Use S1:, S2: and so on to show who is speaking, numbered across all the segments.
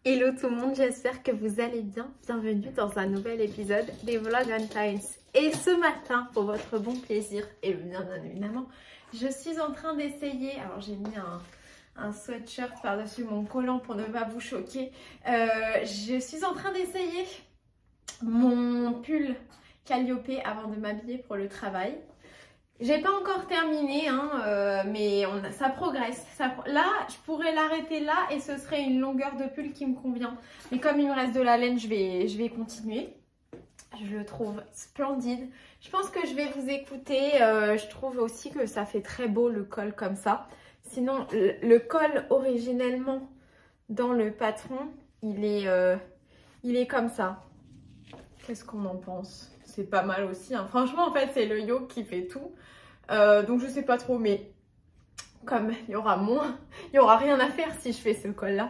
S1: Hello tout le monde, j'espère que vous allez bien. Bienvenue dans un nouvel épisode des Vlog on Times. Et ce matin, pour votre bon plaisir, et bien évidemment, je suis en train d'essayer, alors j'ai mis un sweatshirt par-dessus mon collant pour ne pas vous choquer. Je suis en train d'essayer mon pull Calliope avant de m'habiller pour le travail. J'ai pas encore terminé, mais ça progresse. Là, je pourrais l'arrêter là et ce serait une longueur de pull qui me convient. Mais comme il me reste de la laine, je vais continuer. Je le trouve splendide. Je pense que je vais vous écouter. Je trouve aussi que ça fait très beau le col comme ça. Sinon, le col originellement dans le patron, il est comme ça. Qu'est-ce qu'on en pense ? C'est pas mal aussi, hein. Franchement, en fait, c'est le yoke qui fait tout. Donc, je sais pas trop, mais comme il y aura rien à faire si je fais ce col-là.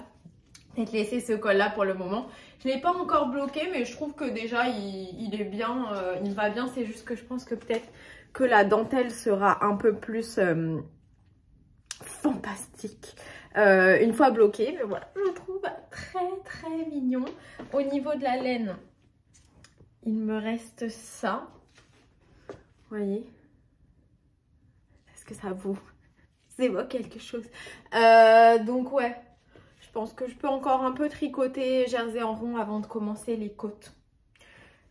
S1: Peut-être laisser ce col-là pour le moment. Je l'ai pas encore bloqué, mais je trouve que déjà, il est bien, il va bien. C'est juste que je pense que peut-être que la dentelle sera un peu plus fantastique une fois bloquée. Mais voilà, je le trouve très mignon. Au niveau de la laine, il me reste ça. Vous voyez? Est-ce que ça vous évoque quelque chose? Donc ouais, je pense que je peux encore un peu tricoter jersey en rond avant de commencer les côtes.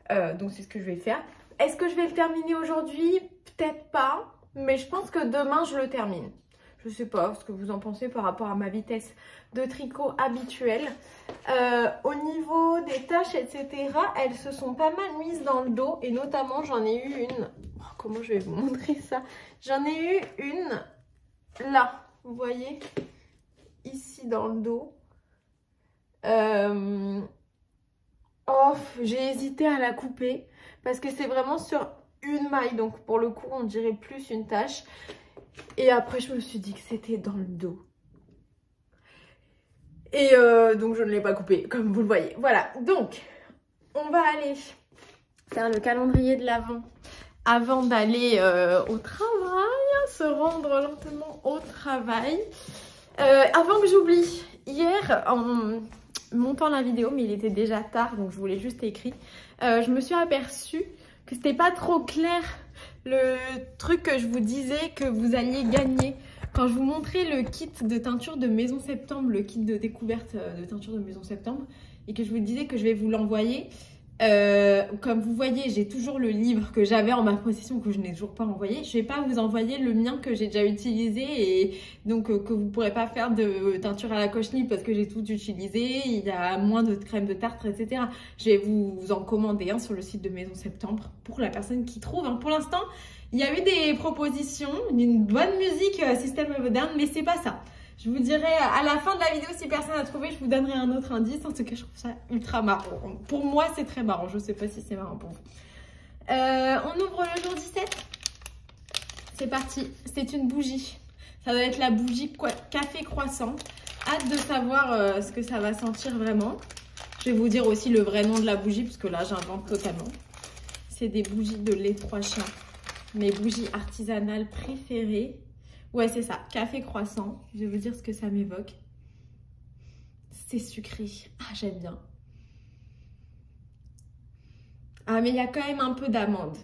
S1: Donc c'est ce que je vais faire. Est-ce que je vais le terminer aujourd'hui? Peut-être pas, mais je pense que demain je le termine. Je sais pas ce que vous en pensez par rapport à ma vitesse de tricot habituelle. Au niveau des taches, etc., elles se sont pas mal mises dans le dos. Et notamment, j'en ai eu une... Oh, comment je vais vous montrer ça? J'en ai eu une là, vous voyez? Ici dans le dos. Oh, j'ai hésité à la couper. Parce que c'est vraiment sur une maille. Donc pour le coup, on dirait plus une tache. Et après, je me suis dit que c'était dans le dos. Et donc, je ne l'ai pas coupé, comme vous le voyez. Voilà, donc, on va aller faire le calendrier de l'Avent avant d'aller au travail, se rendre lentement au travail. Avant que j'oublie, hier, en montant la vidéo, mais il était déjà tard, donc je voulais juste écrire, je me suis aperçue que c'était pas trop clair le truc que je vous disais que vous alliez gagner quand je vous montrais le kit de teinture de Maison Septembre, le kit de découverte de teinture de Maison Septembre, et que je vous disais que je vais vous l'envoyer. Comme vous voyez, j'ai toujours le livre que j'avais en ma possession que je n'ai toujours pas envoyé. Je ne vais pas vous envoyer le mien que j'ai déjà utilisé et donc que vous ne pourrez pas faire de teinture à la cochenille parce que j'ai tout utilisé. Il y a moins de crème de tartre, etc. Je vais vous en commander un sur le site de Maison Septembre pour la personne qui trouve. Pour l'instant, il y avait des propositions d'une bonne musique System of a Down, mais c'est pas ça. Je vous dirai à la fin de la vidéo, si personne n'a trouvé, je vous donnerai un autre indice. En tout cas, je trouve ça ultra marrant. Pour moi, c'est très marrant. Je ne sais pas si c'est marrant pour vous. On ouvre le jour 17. C'est parti. C'est une bougie. Ça doit être la bougie café croissant. Hâte de savoir ce que ça va sentir vraiment. Je vais vous dire aussi le vrai nom de la bougie, parce que là, j'invente totalement. C'est des bougies de lait 3 chiens. Mes bougies artisanales préférées. Ouais, c'est ça, café croissant. Je vais vous dire ce que ça m'évoque. C'est sucré. Ah, j'aime bien. Ah, mais il y a quand même un peu d'amande.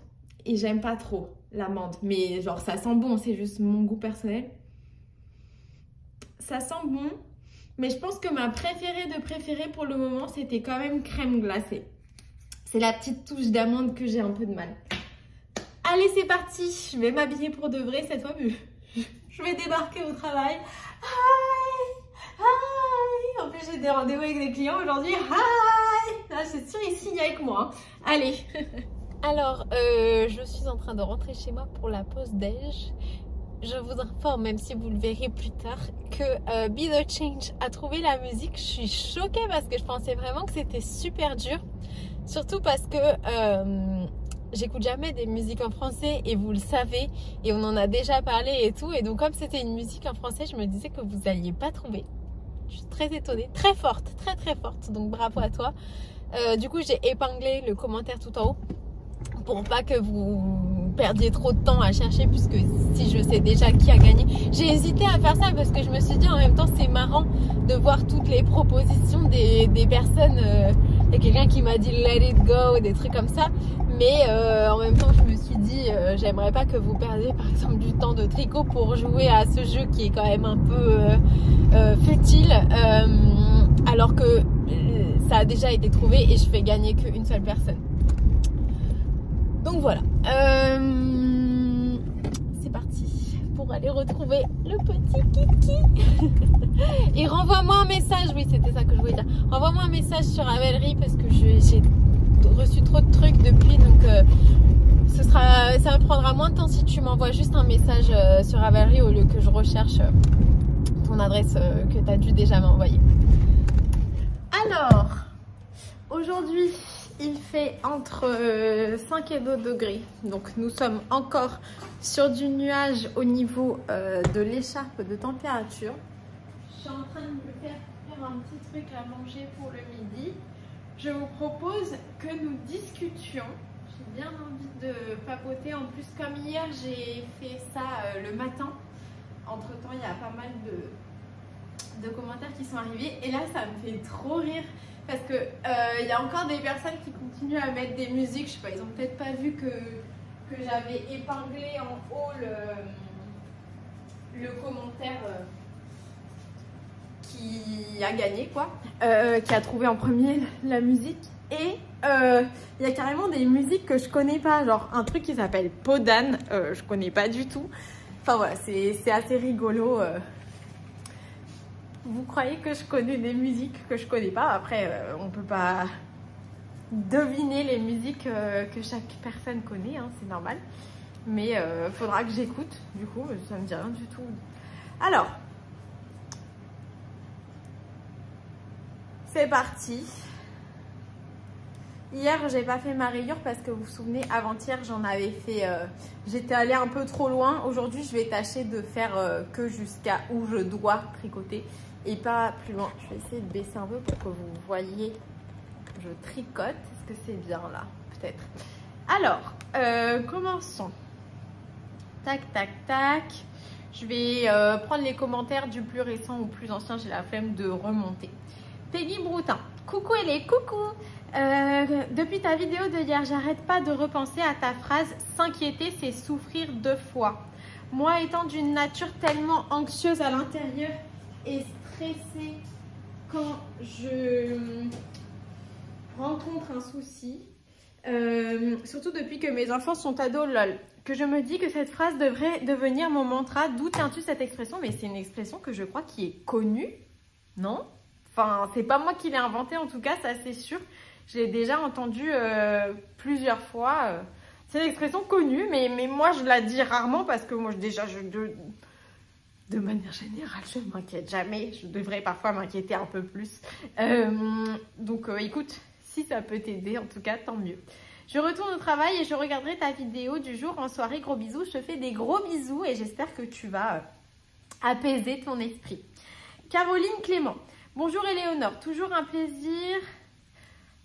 S1: Et j'aime pas trop l'amande. Mais genre, ça sent bon, c'est juste mon goût personnel. Ça sent bon. Mais je pense que ma préférée de préférée pour le moment, c'était quand même crème glacée. C'est la petite touche d'amande que j'ai un peu de mal. Allez, c'est parti. Je vais m'habiller pour de vrai cette fois. Je vais débarquer au travail. Hi. En plus, j'ai des rendez-vous avec des clients aujourd'hui. Hi. Là, c'est sûr, ils signent avec moi. Allez. Alors, je suis en train de rentrer chez moi pour la pause déj. Je vous informe, même si vous le verrez plus tard, que Be The Change a trouvé la musique. Je suis choquée parce que je pensais vraiment que c'était super dur. Surtout parce que... j'écoute jamais des musiques en français et vous le savez et on en a déjà parlé et tout, et donc comme c'était une musique en français, je me disais que vous alliez pas trouver. Je suis très étonnée, très forte, très forte, donc bravo à toi. Du coup, j'ai épinglé le commentaire tout en haut pour pas que vous perdiez trop de temps à chercher puisque si je sais déjà qui a gagné. J'ai hésité à faire ça parce que je me suis dit en même temps c'est marrant de voir toutes les propositions des personnes. Il y a quelqu'un qui m'a dit let it go, des trucs comme ça. Mais en même temps je me suis dit j'aimerais pas que vous perdiez par exemple du temps de tricot pour jouer à ce jeu qui est quand même un peu futile. Alors que ça a déjà été trouvé et je fais gagner qu'une seule personne. Donc voilà, c'est parti pour aller retrouver le petit Kiki. Et renvoie-moi un message, oui c'était ça que je voulais dire. Renvoie-moi un message sur Ravelry parce que j'ai reçu trop de trucs depuis, donc ça me prendra moins de temps si tu m'envoies juste un message sur Ravelry au lieu que je recherche ton adresse que tu as dû déjà m'envoyer. Alors, aujourd'hui, il fait entre 5 et 2 degrés. Donc, nous sommes encore sur du nuage au niveau de l'écharpe de température. Je suis en train de me faire un petit truc à manger pour le midi. Je vous propose que nous discutions. J'ai bien envie de papoter. En plus, comme hier, j'ai fait ça le matin. Entre-temps, il y a pas mal de commentaires qui sont arrivés. Et là, ça me fait trop rire. Parce que y a encore des personnes qui continuent à mettre des musiques. Je sais pas, ils ont peut-être pas vu que j'avais épinglé en haut le commentaire qui a gagné, quoi. Qui a trouvé en premier la musique. Et il y a carrément des musiques que je connais pas. Genre un truc qui s'appelle Podane. Je connais pas du tout. Enfin voilà, c'est assez rigolo. Vous croyez que je connais des musiques que je connais pas? Après, on peut pas deviner les musiques que chaque personne connaît, hein, c'est normal. Mais faudra que j'écoute, du coup, ça me dit rien du tout. Alors, c'est parti. Hier, j'ai pas fait ma rayure parce que vous vous souvenez, avant-hier, j'en avais fait... j'étais allée un peu trop loin. Aujourd'hui, je vais tâcher de faire que jusqu'à où je dois tricoter. Et pas plus loin. Je vais essayer de baisser un peu pour que vous voyez. Je tricote. Est-ce que c'est bien là? Peut-être. Alors, commençons. Tac, tac, tac. Je vais prendre les commentaires du plus récent au plus ancien. J'ai la flemme de remonter. Peggy Broutin. Coucou Ellie, coucou. Depuis ta vidéo de hier, j'arrête pas de repenser à ta phrase « S'inquiéter, c'est souffrir 2 fois ». Moi, étant d'une nature tellement anxieuse à l'intérieur et stressée quand je rencontre un souci, surtout depuis que mes enfants sont ados, lol, que je me dis que cette phrase devrait devenir mon mantra. D'où tiens-tu cette expression? Mais c'est une expression que je crois qui est connue, non? Enfin, c'est pas moi qui l'ai inventée en tout cas, ça c'est sûr. Je l'ai déjà entendue plusieurs fois. C'est une expression connue, mais moi je la dis rarement parce que moi déjà, de manière générale, je ne m'inquiète jamais. Je devrais parfois m'inquiéter un peu plus. Donc écoute, si ça peut t'aider, en tout cas, tant mieux. Je retourne au travail et je regarderai ta vidéo du jour en soirée. Gros bisous, je te fais des gros bisous et j'espère que tu vas apaiser ton esprit. Caroline Clément. Bonjour Éléonore, toujours un plaisir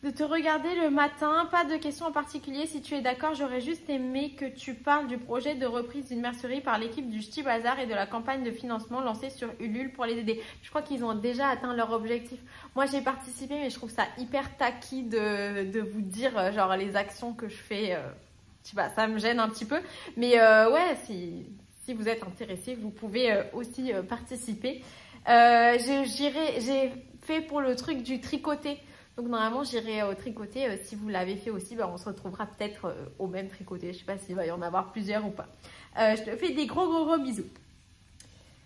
S1: de te regarder le matin. Pas de questions en particulier. Si tu es d'accord, j'aurais juste aimé que tu parles du projet de reprise d'une mercerie par l'équipe du Ch'ti Bazar et de la campagne de financement lancée sur Ulule pour les aider. Je crois qu'ils ont déjà atteint leur objectif. Moi, j'ai participé, mais je trouve ça hyper tacky de vous dire genre les actions que je fais. Je sais pas, ça me gêne un petit peu. Mais ouais, si vous êtes intéressé, vous pouvez aussi participer. J'ai fait pour le truc du tricoté. Donc normalement j'irai au tricoté. Si vous l'avez fait aussi, on se retrouvera peut-être au même tricoté. Je sais pas s'il va y en avoir plusieurs ou pas. Je te fais des gros bisous.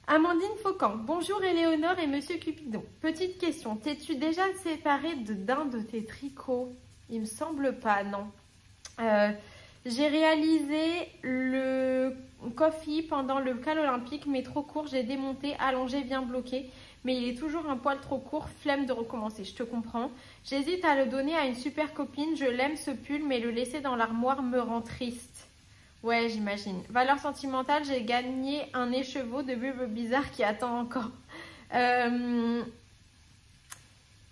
S1: Amandine Faucan. Bonjour Éléonore et Monsieur Cupidon. Petite question. T'es-tu déjà séparée d'un de tes tricots? Il me semble pas, non. J'ai réalisé le coffee pendant le cal olympique, mais trop court. J'ai démonté, allongé, bien bloqué. Mais il est toujours un poil trop court, flemme de recommencer, je te comprends. J'hésite à le donner à une super copine, je l'aime ce pull, mais le laisser dans l'armoire me rend triste. Ouais, j'imagine. Valeur sentimentale, j'ai gagné un écheveau de bulbe bizarre qui attend encore. Je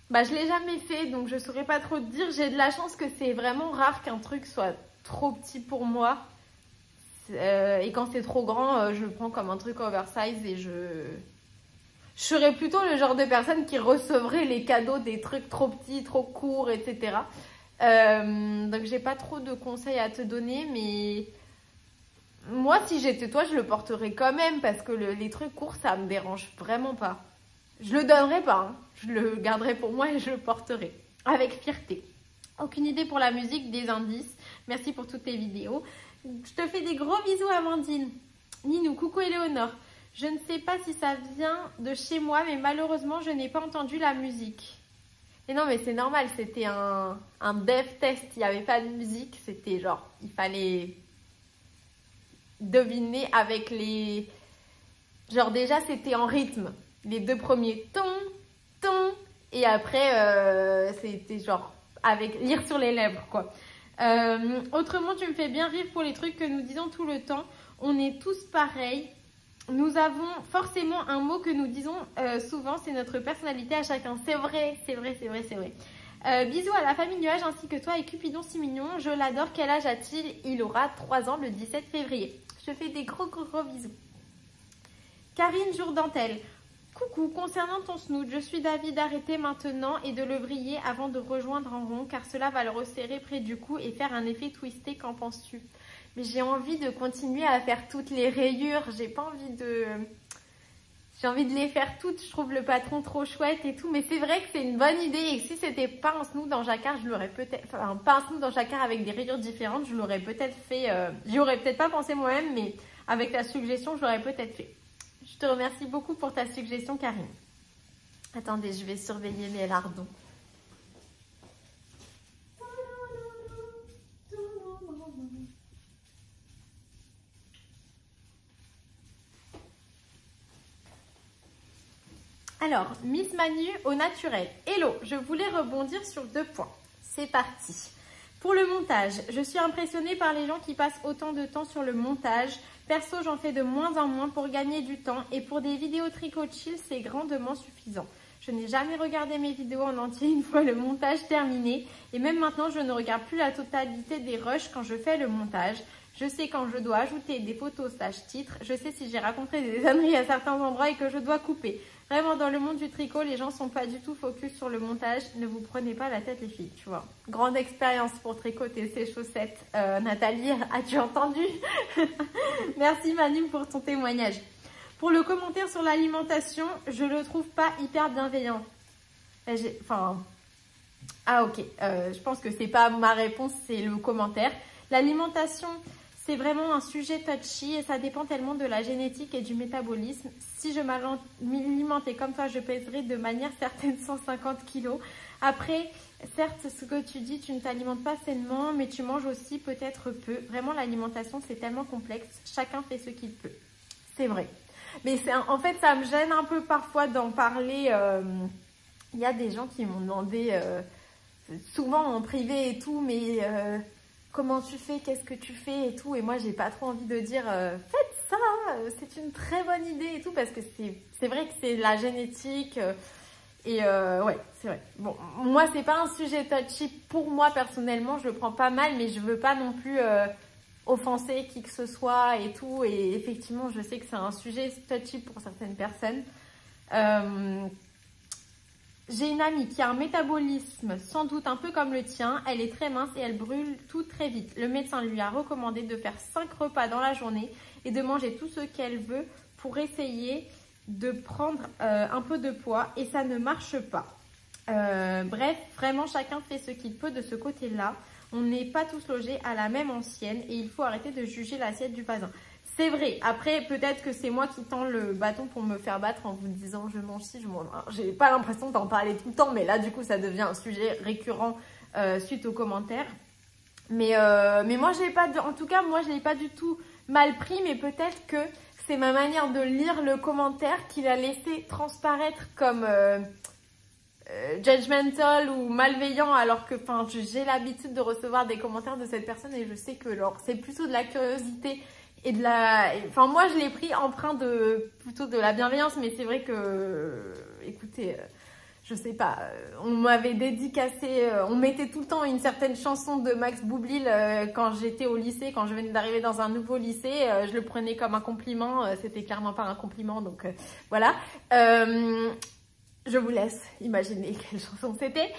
S1: l'ai jamais fait, donc je saurais pas trop te dire. J'ai de la chance que c'est vraiment rare qu'un truc soit trop petit pour moi. Et quand c'est trop grand, je le prends comme un truc oversize et je serais plutôt le genre de personne qui recevrait les cadeaux des trucs trop petits, trop courts, etc. Donc j'ai pas trop de conseils à te donner, mais moi si j'étais toi, je le porterais quand même parce que les trucs courts, ça me dérange vraiment pas. Je le donnerai pas, hein. Je le garderai pour moi et je le porterai avec fierté. Aucune idée pour la musique, des indices. Merci pour toutes tes vidéos. Je te fais des gros bisous, Amandine. Ninou, coucou Éléonore. Je ne sais pas si ça vient de chez moi, mais malheureusement, je n'ai pas entendu la musique. Et non, mais c'est normal, c'était un dev test. Il n'y avait pas de musique. C'était genre, il fallait deviner avec les... Genre déjà, c'était en rythme. Les deux premiers ton, ton. Et après, c'était genre avec lire sur les lèvres, quoi. Autrement, tu me fais bien rire pour les trucs que nous disons tout le temps. On est tous pareils. Nous avons forcément un mot que nous disons souvent. C'est notre personnalité à chacun. C'est vrai, c'est vrai, c'est vrai, c'est vrai. Bisous à la famille Nuage ainsi que toi et Cupidon si mignon. Je l'adore. Quel âge a-t-il? Il aura 3 ans le 17 février. Je te fais des gros bisous. Karine Jourdantel. Coucou, concernant ton snoot, je suis d'avis d'arrêter maintenant et de le vriller avant de rejoindre en rond car cela va le resserrer près du cou et faire un effet twisté, qu'en penses-tu? Mais j'ai envie de continuer à faire toutes les rayures, j'ai pas envie de... J'ai envie de les faire toutes, je trouve le patron trop chouette et tout, mais c'est vrai que c'est une bonne idée et si c'était pas un snoot dans jacquard, je l'aurais peut-être... Enfin, pas un snoot dans jacquard avec des rayures différentes, je l'aurais peut-être fait... J'y aurais peut-être pas pensé moi-même, mais avec la suggestion, je l'aurais peut-être fait. Je te remercie beaucoup pour ta suggestion, Karine. Attendez, je vais surveiller mes lardons. Alors, Miss Manu au naturel. Hello, je voulais rebondir sur 2 points. C'est parti. Pour le montage, je suis impressionnée par les gens qui passent autant de temps sur le montage. Perso, j'en fais de moins en moins pour gagner du temps et pour des vidéos tricot chill, c'est grandement suffisant. Je n'ai jamais regardé mes vidéos en entier une fois le montage terminé et même maintenant, je ne regarde plus la totalité des rushs quand je fais le montage. Je sais quand je dois ajouter des photos / titres, je sais si j'ai raconté des âneries à certains endroits et que je dois couper. Vraiment, dans le monde du tricot, les gens sont pas du tout focus sur le montage. Ne vous prenez pas la tête, les filles, tu vois. Grande expérience pour tricoter ces chaussettes. Nathalie, as-tu entendu? Merci Manu pour ton témoignage. Pour le commentaire sur l'alimentation, je le trouve pas hyper bienveillant. Enfin... Ah ok, je pense que c'est pas ma réponse, c'est le commentaire. L'alimentation... C'est vraiment un sujet touchy et ça dépend tellement de la génétique et du métabolisme. Si je m'alimentais comme ça, je pèserais de manière certaine 150 kg. Après, certes, ce que tu dis, tu ne t'alimentes pas sainement, mais tu manges aussi peut-être peu. Vraiment, l'alimentation, c'est tellement complexe. Chacun fait ce qu'il peut. C'est vrai. Mais en fait, ça me gêne un peu parfois d'en parler. Il y a des gens qui m'ont demandé, souvent en privé et tout, mais... comment tu fais, qu'est-ce que tu fais et tout. Et moi, j'ai pas trop envie de dire faites ça, c'est une très bonne idée et tout. Parce que c'est vrai que c'est la génétique. Ouais, c'est vrai. Bon, moi, c'est pas un sujet touchy pour moi personnellement. Je le prends pas mal, mais je veux pas non plus offenser qui que ce soit et tout. Et effectivement, je sais que c'est un sujet touchy pour certaines personnes. J'ai une amie qui a un métabolisme sans doute un peu comme le tien. Elle est très mince et elle brûle tout très vite. Le médecin lui a recommandé de faire 5 repas dans la journée et de manger tout ce qu'elle veut pour essayer de prendre un peu de poids et ça ne marche pas. Bref, vraiment chacun fait ce qu'il peut de ce côté-là. On n'est pas tous logés à la même ancienne et il faut arrêter de juger l'assiette du voisin. C'est vrai. Après, peut-être que c'est moi qui tends le bâton pour me faire battre en vous disant je mange ci, je mange... J'ai pas l'impression d'en parler tout le temps, mais là, du coup, ça devient un sujet récurrent suite aux commentaires. Mais moi, je l'ai pas... En tout cas, moi, je l'ai pas du tout mal pris, mais peut-être que c'est ma manière de lire le commentaire qui l'a laissé transparaître comme judgmental ou malveillant, alors que j'ai l'habitude de recevoir des commentaires de cette personne et je sais que c'est plutôt de la curiosité et de la... Enfin, moi, je l'ai pris empreint plutôt de la bienveillance, mais c'est vrai que, écoutez, je sais pas, on m'avait dédicacé, on mettait tout le temps une certaine chanson de Max Boublil quand j'étais au lycée, quand je venais d'arriver dans un nouveau lycée, je le prenais comme un compliment, c'était clairement pas un compliment, donc voilà. Je vous laisse imaginer quelle chanson c'était.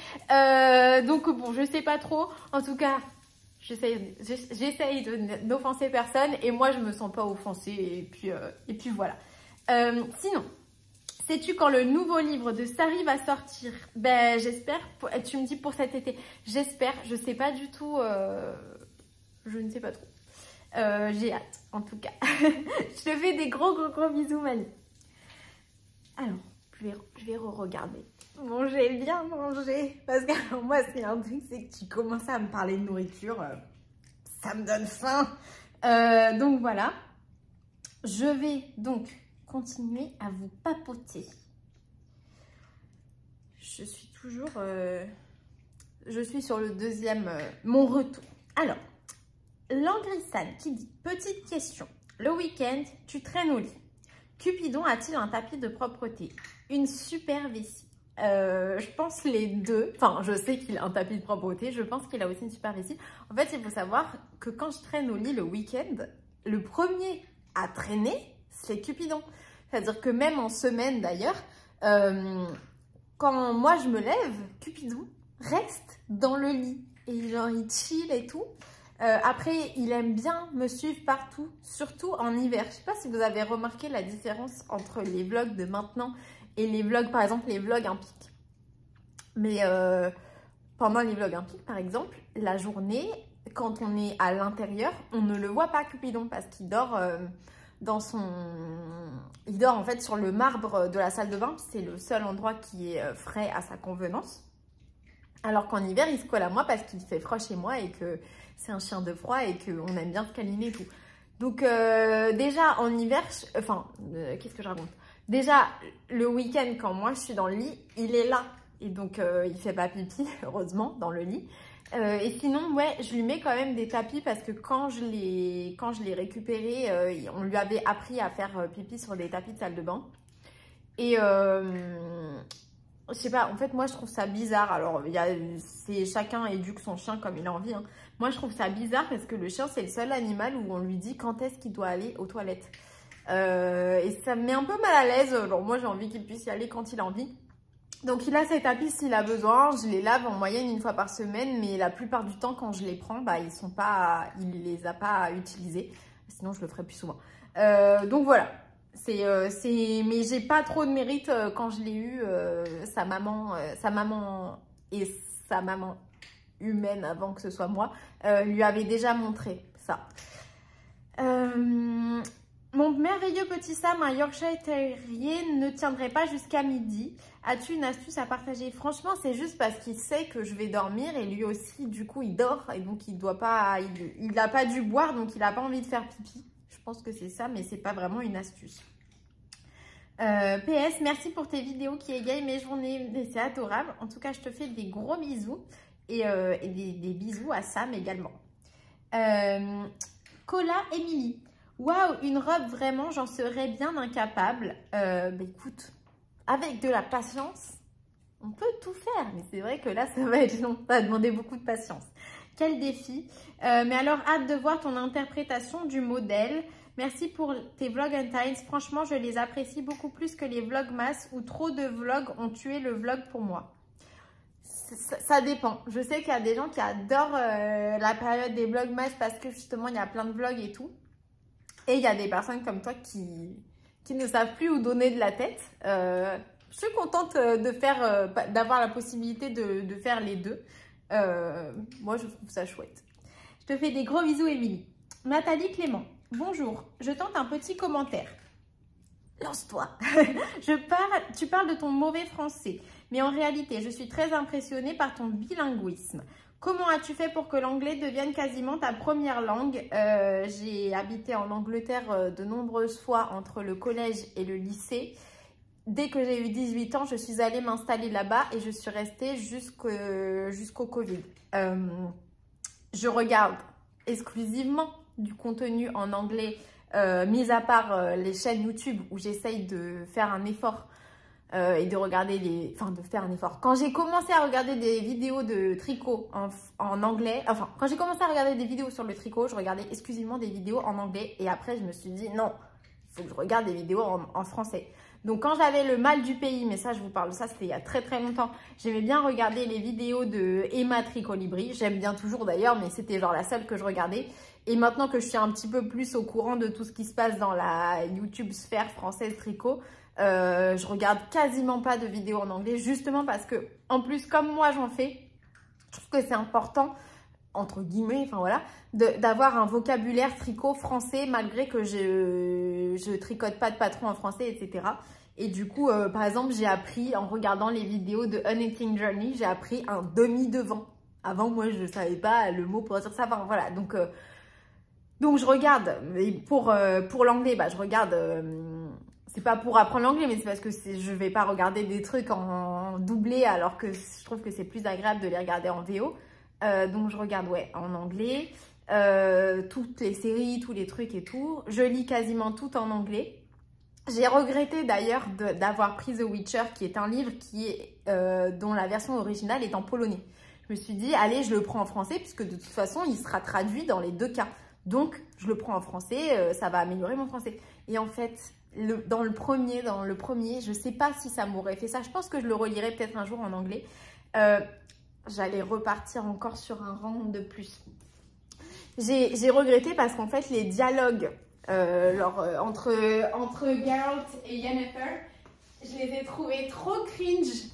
S1: Donc bon, je sais pas trop, en tout cas, j'essaye de n'offenser personne et moi je me sens pas offensée et puis voilà. Sinon, sais-tu quand le nouveau livre de Sari va sortir? Ben, j'espère, tu me dis pour cet été. J'espère, je sais pas du tout, je ne sais pas trop. J'ai hâte, en tout cas. Je te fais des gros bisous, Mani. Alors, je vais re-regarder. Manger, bien manger. Parce que alors, moi, c'est un truc, c'est que tu commences à me parler de nourriture. Ça me donne faim. Donc, voilà. Je vais donc continuer à vous papoter. Je suis toujours... je suis sur le deuxième... mon retour. Alors, Langrissane qui dit, petite question. Le week-end, tu traînes au lit. Cupidon a-t-il un tapis de propreté? Une super vessie. Je pense les deux. Enfin, je sais qu'il a un tapis de propreté. Je pense qu'il a aussi une super vessie. En fait, il faut savoir que quand je traîne au lit le week-end, le premier à traîner, c'est Cupidon. C'est-à-dire que même en semaine d'ailleurs, quand moi je me lève, Cupidon reste dans le lit. Et genre, il chill et tout. Après, il aime bien me suivre partout, surtout en hiver. Je ne sais pas si vous avez remarqué la différence entre les vlogs de maintenant et les vlogs, par exemple, les vlogs impiques. Mais pendant les vlogs impiques, par exemple, la journée, quand on est à l'intérieur, on ne le voit pas, Cupidon, parce qu'il dort dans son... Il dort en fait sur le marbre de la salle de bain. C'est le seul endroit qui est frais à sa convenance. Alors qu'en hiver, il se colle à moi parce qu'il fait froid chez moi et que c'est un chien de froid et qu'on aime bien se câliner et tout. Donc déjà en hiver, qu'est-ce que je raconte? Déjà le week-end quand moi je suis dans le lit, il est là. Et donc il fait pas pipi, heureusement, dans le lit. Et sinon, ouais, je lui mets quand même des tapis parce que quand je l'ai récupéré, on lui avait appris à faire pipi sur des tapis de salle de bain. Et... je sais pas, en fait, moi, je trouve ça bizarre. Alors, chacun éduque son chien comme il a envie. Hein. Moi, je trouve ça bizarre parce que le chien, c'est le seul animal où on lui dit quand est-ce qu'il doit aller aux toilettes. Et ça me met un peu mal à l'aise. Alors, moi, j'ai envie qu'il puisse y aller quand il a envie. Donc, il a ses tapis s'il a besoin. Je les lave en moyenne une fois par semaine. Mais la plupart du temps, quand je les prends, bah, il les a pas utilisés. Sinon, je le ferai plus souvent. Donc, voilà. Mais j'ai pas trop de mérite quand je l'ai eu, sa maman et sa maman humaine avant que ce soit moi, lui avait déjà montré ça. Mon merveilleux petit Sam, un Yorkshire Terrier, ne tiendrait pas jusqu'à midi. As-tu une astuce à partager? Franchement, c'est juste parce qu'il sait que je vais dormir et lui aussi, du coup, il dort et donc il doit pas, il n'a pas dû boire, donc il n'a pas envie de faire pipi. Je pense que c'est ça, mais c'est pas vraiment une astuce. PS, merci pour tes vidéos qui égayent mes journées, c'est adorable. En tout cas, je te fais des gros bisous et des bisous à Sam également. Cola Emily, waouh, une robe vraiment, j'en serais bien incapable. Bah écoute, avec de la patience, on peut tout faire, mais c'est vrai que là, ça va être long, ça va demander beaucoup de patience. Quel défi. Mais alors, hâte de voir ton interprétation du modèle. Merci pour tes vlogs Untied. Franchement, je les apprécie beaucoup plus que les vlogmas où trop de vlogs ont tué le vlog pour moi. Ça dépend. Je sais qu'il y a des gens qui adorent la période des vlogmas parce que justement, il y a plein de vlogs et tout. Et il y a des personnes comme toi qui ne savent plus où donner de la tête. Je suis contente d'avoir la possibilité de faire les deux. Moi, je trouve ça chouette. Je te fais des gros bisous, Émilie. Nathalie Clément. Bonjour, je tente un petit commentaire. Lance-toi. Tu parles de ton mauvais français, mais en réalité, je suis très impressionnée par ton bilinguisme. Comment as-tu fait pour que l'anglais devienne quasiment ta première langue? J'ai habité en Angleterre de nombreuses fois entre le collège et le lycée. Dès que j'ai eu 18 ans, je suis allée m'installer là-bas et je suis restée jusqu'au Covid. Je regarde exclusivement du contenu en anglais, mis à part les chaînes YouTube où j'essaye de faire un effort et de regarder de faire un effort. Quand j'ai commencé à regarder des vidéos de tricot en anglais, enfin, quand j'ai commencé à regarder des vidéos sur le tricot, je regardais exclusivement des vidéos en anglais. Et après, je me suis dit, non, il faut que je regarde des vidéos en français. Donc, quand j'avais le mal du pays, mais ça, je vous parle de ça, c'était il y a très très longtemps. J'aimais bien regarder les vidéos de Emma Tricolibri. J'aime bien toujours d'ailleurs, mais c'était genre la seule que je regardais. Et maintenant que je suis un petit peu plus au courant de tout ce qui se passe dans la YouTube sphère française tricot, je regarde quasiment pas de vidéos en anglais, justement parce que, en plus, comme moi j'en fais, je trouve que c'est important, entre guillemets, enfin voilà, d'avoir un vocabulaire tricot français, malgré que je tricote pas de patron en français, etc. Et du coup, par exemple, j'ai appris, en regardant les vidéos de Unknitting Journey, j'ai appris un demi-devant. Avant, moi, je savais pas le mot pour dire ça, enfin voilà, donc je regarde, et pour l'anglais, bah, je regarde... c'est pas pour apprendre l'anglais, mais c'est parce que je vais pas regarder des trucs en doublé, alors que je trouve que c'est plus agréable de les regarder en VO. Donc je regarde en anglais, toutes les séries, tous les trucs et tout. Je lis quasiment tout en anglais. J'ai regretté d'ailleurs d'avoir pris The Witcher, qui est un livre dont la version originale est en polonais. Je me suis dit, allez, je le prends en français, puisque de toute façon, il sera traduit dans les deux cas. Donc, je le prends en français, ça va améliorer mon français. Et en fait... Dans le premier, je sais pas si ça m'aurait fait ça. Je pense que je le relirai peut-être un jour en anglais. J'allais repartir encore sur un rang de plus. J'ai regretté parce qu'en fait, les dialogues entre Geralt et Yennefer, je les ai trouvés trop cringe.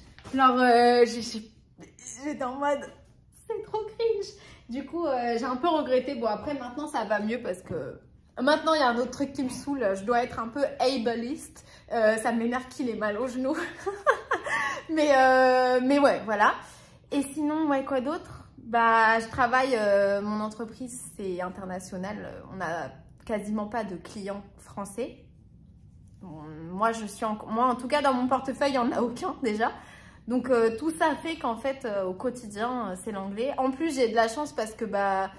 S1: J'étais en mode, c'est trop cringe. Du coup, j'ai un peu regretté. Bon, après, maintenant, ça va mieux parce que... Maintenant, il y a un autre truc qui me saoule. Je dois être un peu ableiste. Ça m'énerve qu'il ait mal au genou. mais ouais, voilà. Et sinon, ouais, quoi d'autre? Bah, je travaille, mon entreprise, c'est international. On n'a quasiment pas de clients français. Bon, moi, en tout cas, dans mon portefeuille, il n'y en a aucun déjà. Donc, tout ça fait qu'en fait, au quotidien, c'est l'anglais. En plus, j'ai de la chance parce que, bah...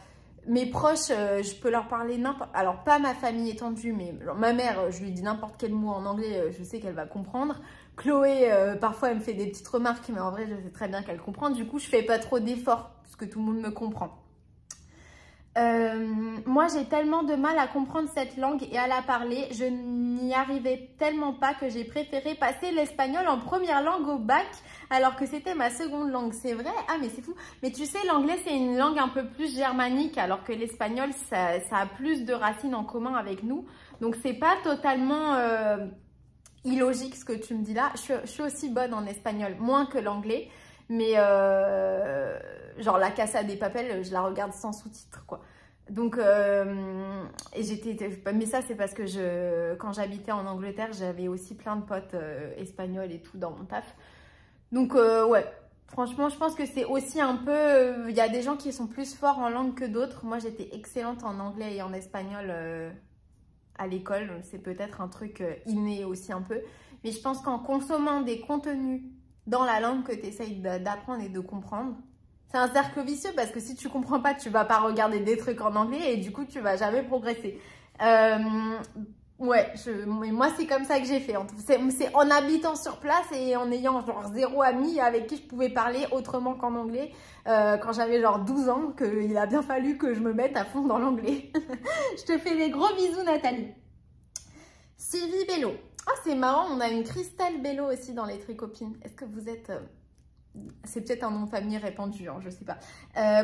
S1: Mes proches, je peux leur parler n'importe... Alors, pas ma famille étendue, mais genre, ma mère, je lui dis n'importe quel mot en anglais, je sais qu'elle va comprendre. Chloé, parfois, elle me fait des petites remarques, mais en vrai, je sais très bien qu'elle comprend. Du coup, je fais pas trop d'efforts, parce que tout le monde me comprend. Moi, j'ai tellement de mal à comprendre cette langue et à la parler. Je n'y arrivais tellement pas que j'ai préféré passer l'espagnol en première langue au bac, alors que c'était ma seconde langue. C'est vrai? Ah, mais c'est fou. Mais tu sais, l'anglais, c'est une langue un peu plus germanique, alors que l'espagnol, ça a plus de racines en commun avec nous. Donc, c'est pas totalement illogique ce que tu me dis là. Je suis aussi bonne en espagnol, moins que l'anglais. Mais genre la Casa de Papel, je la regarde sans sous-titres quoi. Donc mais ça c'est parce que quand j'habitais en Angleterre, j'avais aussi plein de potes espagnols et tout dans mon taf. Donc ouais, franchement je pense que c'est aussi un peu, il y a des gens qui sont plus forts en langue que d'autres. Moi j'étais excellente en anglais et en espagnol à l'école, c'est peut-être un truc inné aussi un peu. Mais je pense qu'en consommant des contenus dans la langue que tu essayes d'apprendre et de comprendre, c'est un cercle vicieux parce que si tu comprends pas, tu vas pas regarder des trucs en anglais et du coup, tu vas jamais progresser. Ouais, moi, c'est comme ça que j'ai fait. C'est en habitant sur place et en ayant genre 0 ami avec qui je pouvais parler autrement qu'en anglais. Quand j'avais genre 12 ans, qu'il a bien fallu que je me mette à fond dans l'anglais. Je te fais des gros bisous, Nathalie. Sylvie Bello. Ah, c'est marrant, on a une Christelle Bello aussi dans les Tricopines. Est-ce que vous êtes... C'est peut-être un nom de famille répandu, hein, je sais pas.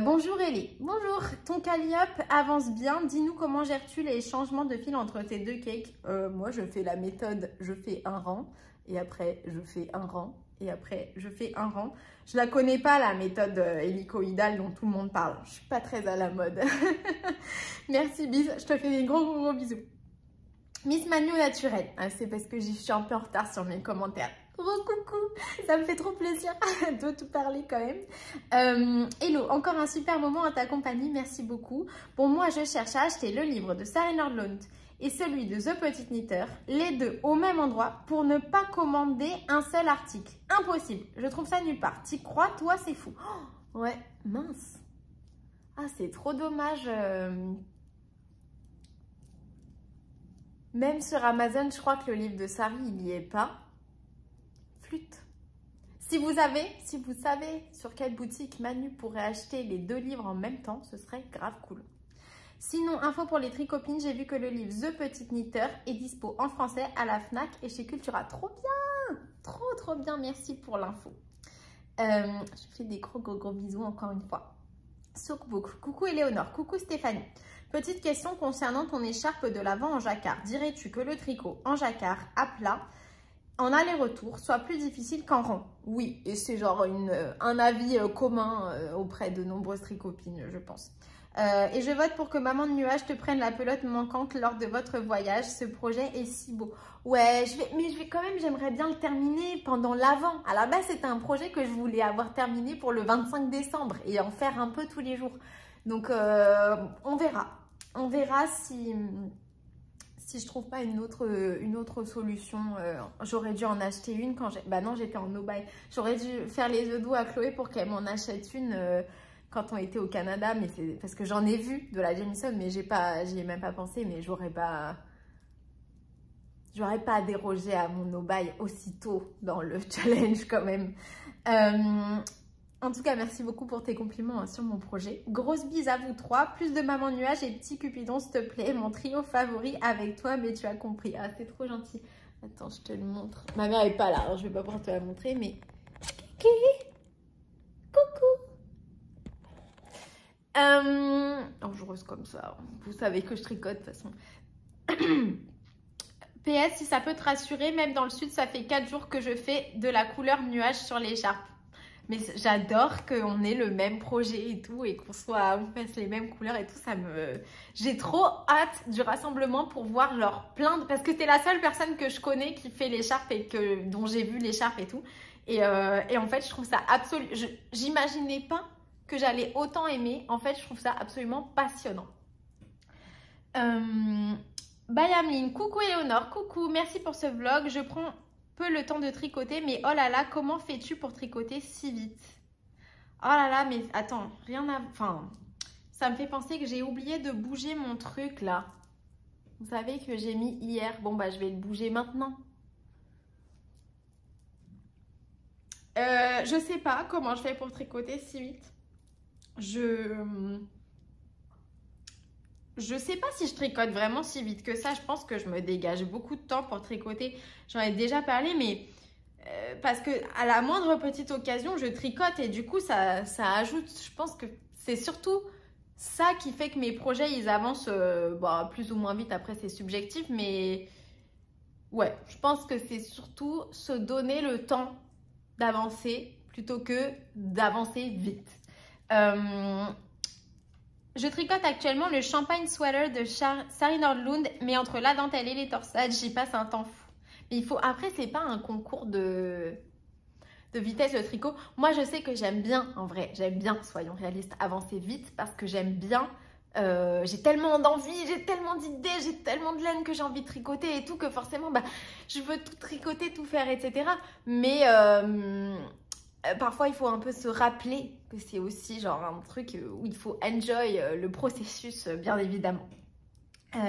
S1: Bonjour Ellie. Bonjour, ton Calliope avance bien. Dis-nous comment gères-tu les changements de fil entre tes deux cakes? Moi, je fais la méthode, je fais un rang, et après, je fais un rang, et après, je fais un rang. Je la connais pas, la méthode hélicoïdale dont tout le monde parle. Je suis pas très à la mode. Merci, bis. Je te fais des gros bisous. Miss Manu naturel, c'est parce que je suis un peu en retard sur mes commentaires. Coucou, ça me fait trop plaisir de te parler quand même. Hello, encore un super moment à ta compagnie, merci beaucoup. Bon, moi je cherche à acheter le livre de Sarah Nordlund et celui de The Petit Knitter, les deux au même endroit pour ne pas commander un seul article. Impossible, je trouve ça nulle part. T'y crois, toi, c'est fou. Oh, ouais, mince. Ah, c'est trop dommage. Même sur Amazon, je crois que le livre de Sari, il n'y est pas. flûte. Si vous savez sur quelle boutique Manu pourrait acheter les 2 livres en même temps, ce serait grave cool. Sinon, info pour les tricopines, j'ai vu que le livre The Petite Knitteur est dispo en français à la Fnac et chez Cultura. Trop bien! Trop bien, merci pour l'info. Je fais des gros bisous encore une fois. Sookbook, coucou Éléonore, coucou Stéphanie. Petite question concernant ton écharpe de l'avant en jacquard. Dirais-tu que le tricot en jacquard à plat, en aller-retour, soit plus difficile qu'en rond? Oui, et c'est genre un avis commun auprès de nombreuses tricopines, je pense. Et je vote pour que Maman de Nuage te prenne la pelote manquante lors de votre voyage. Ce projet est si beau. Ouais, j'aimerais bien le terminer pendant l'Avent. À la base, c'était un projet que je voulais avoir terminé pour le 25 décembre et en faire un peu tous les jours. Donc, on verra. On verra si je trouve pas une autre solution. J'aurais dû en acheter une quand j'ai... Bah non, j'étais en no-buy. J'aurais dû faire les œufs doux à Chloé pour qu'elle m'en achète une... quand on était au Canada, mais c'est parce que j'en ai vu de la Jamieson, mais j'y ai même pas pensé, mais j'aurais pas dérogé à mon no-buy aussitôt dans le challenge quand même. En tout cas, merci beaucoup pour tes compliments sur mon projet. Grosse bise à vous 3, plus de Maman Nuage et Petit Cupidon, s'il te plaît. Mon trio favori avec toi, mais tu as compris. Ah, c'est trop gentil. Attends, je te le montre. Ma mère est pas là, alors je vais pas pouvoir te la montrer, mais... Coucou. Oh, je rose comme ça. Vous savez que je tricote de toute façon. PS, si ça peut te rassurer, même dans le sud, ça fait 4 jours que je fais de la couleur nuage sur l'écharpe. Mais j'adore qu'on ait le même projet et tout, et qu'on fasse les mêmes couleurs et tout. J'ai trop hâte du rassemblement pour voir leur plein de... Parce que t'es la seule personne que je connais qui fait l'écharpe et dont j'ai vu l'écharpe et tout. Et en fait, je trouve ça absolument... J'imaginais pas que j'allais autant aimer. En fait, je trouve ça absolument passionnant. Bayameline, coucou Éléonore, coucou, merci pour ce vlog. Je prends peu le temps de tricoter, mais oh là là, comment fais-tu pour tricoter si vite? Oh là là, mais attends, rien à... Enfin, ça me fait penser que j'ai oublié de bouger mon truc là. Vous savez que j'ai mis hier. Bon, bah, je vais le bouger maintenant. Je sais pas comment je fais pour tricoter si vite. Je sais pas si je tricote vraiment si vite que ça. Je pense que je me dégage beaucoup de temps pour tricoter. J'en ai déjà parlé, mais parce que à la moindre petite occasion, je tricote et du coup, ça ajoute. Je pense que c'est surtout ça qui fait que mes projets, ils avancent plus ou moins vite. Après, c'est subjectif, mais ouais, je pense que c'est surtout se donner le temps d'avancer plutôt que d'avancer vite. Je tricote actuellement le Champagne Sweater de Sari Nordlund, mais entre la dentelle et les torsades, j'y passe un temps fou. Mais il faut... Après, c'est pas un concours de vitesse de tricot. Moi, je sais que j'aime bien, en vrai, j'aime bien, soyons réalistes, avancer vite parce que j'aime bien. J'ai tellement d'envie, j'ai tellement d'idées, j'ai tellement de laine que j'ai envie de tricoter et tout, que forcément, bah, je veux tout tricoter, tout faire, etc. Mais... parfois, il faut un peu se rappeler que c'est aussi genre un truc où il faut enjoy le processus, bien évidemment.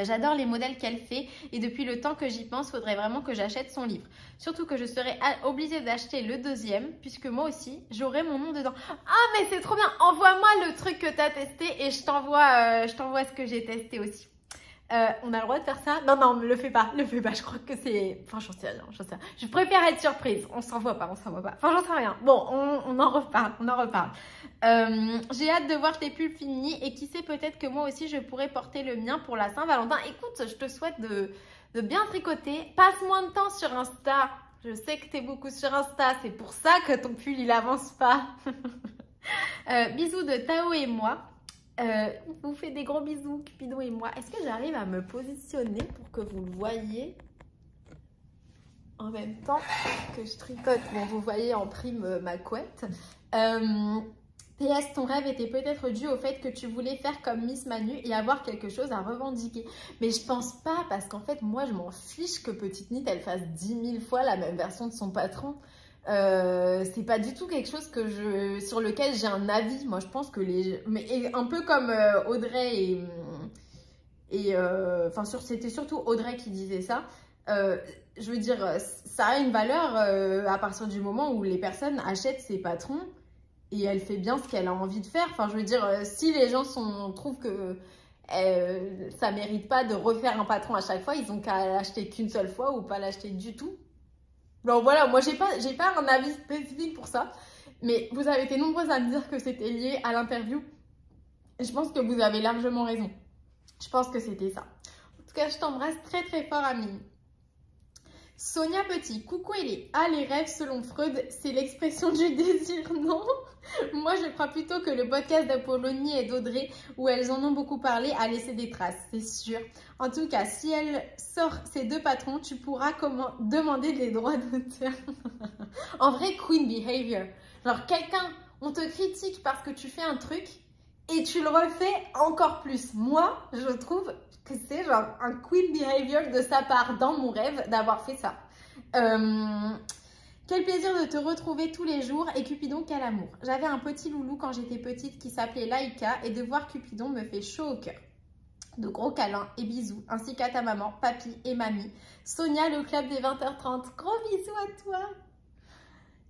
S1: J'adore les modèles qu'elle fait et depuis le temps que j'y pense, il faudrait vraiment que j'achète son livre. Surtout que je serais obligée d'acheter le 2e puisque moi aussi, j'aurai mon nom dedans. Ah, mais c'est trop bien! Envoie-moi le truc que tu as testé et je t'envoie ce que j'ai testé aussi. On a le droit de faire ça? Non, non, le fais pas, je crois que c'est... Enfin, j'en sais rien. Je préfère être surprise, on s'envoie pas. Enfin, j'en sais rien. Bon, on en reparle. J'ai hâte de voir tes pulls finis et qui sait, peut-être que moi aussi, je pourrais porter le mien pour la Saint-Valentin. Écoute, je te souhaite de bien tricoter. Passe moins de temps sur Insta. Je sais que t'es beaucoup sur Insta, c'est pour ça que ton pull, il avance pas. Bisous de Tao et moi. Vous faites des gros bisous, Cupidon et moi. Est-ce que j'arrive à me positionner pour que vous le voyez en même temps que je tricote? Bon, vous voyez en prime ma couette. PS, ton rêve était peut-être dû au fait que tu voulais faire comme Miss Manu et avoir quelque chose à revendiquer. Mais je pense pas, parce qu'en fait, moi, je m'en fiche que Petite Knit, elle fasse 10 000 fois la même version de son patron. C'est pas du tout quelque chose sur lequel j'ai un avis. Moi, je pense que mais un peu comme Audrey enfin, c'était surtout Audrey qui disait ça. Je veux dire, ça a une valeur à partir du moment où les personnes achètent ses patrons et elle fait bien ce qu'elle a envie de faire. Enfin, je veux dire, si les gens trouvent que ça mérite pas de refaire un patron à chaque fois, ils ont qu'à l'acheter qu'une seule fois ou pas l'acheter du tout. Donc voilà, moi j'ai pas un avis spécifique pour ça, mais vous avez été nombreuses à me dire que c'était lié à l'interview. Je pense que vous avez largement raison. Je pense que c'était ça. En tout cas, je t'embrasse très très fort, Amine. Sonia Petit, coucou Ellie. Ah, les rêves selon Freud, c'est l'expression du désir, non? Moi, je crois plutôt que le podcast d'Apollonie et d'Audrey, où elles en ont beaucoup parlé, a laissé des traces, c'est sûr. En tout cas, si elle sort ses 2 patrons, tu pourras demander des droits d'auteur. En vrai, queen behavior. Genre, on te critique parce que tu fais un truc et tu le refais encore plus. Moi, je trouve que c'est genre un queen behavior de sa part dans mon rêve d'avoir fait ça. Quel plaisir de te retrouver tous les jours et Cupidon, quel amour. J'avais un petit loulou quand j'étais petite qui s'appelait Laïka et de voir Cupidon me fait chaud au cœur. De gros câlins et bisous, ainsi qu'à ta maman, papy et mamie. Sonia, le club des 20h30. Gros bisous à toi.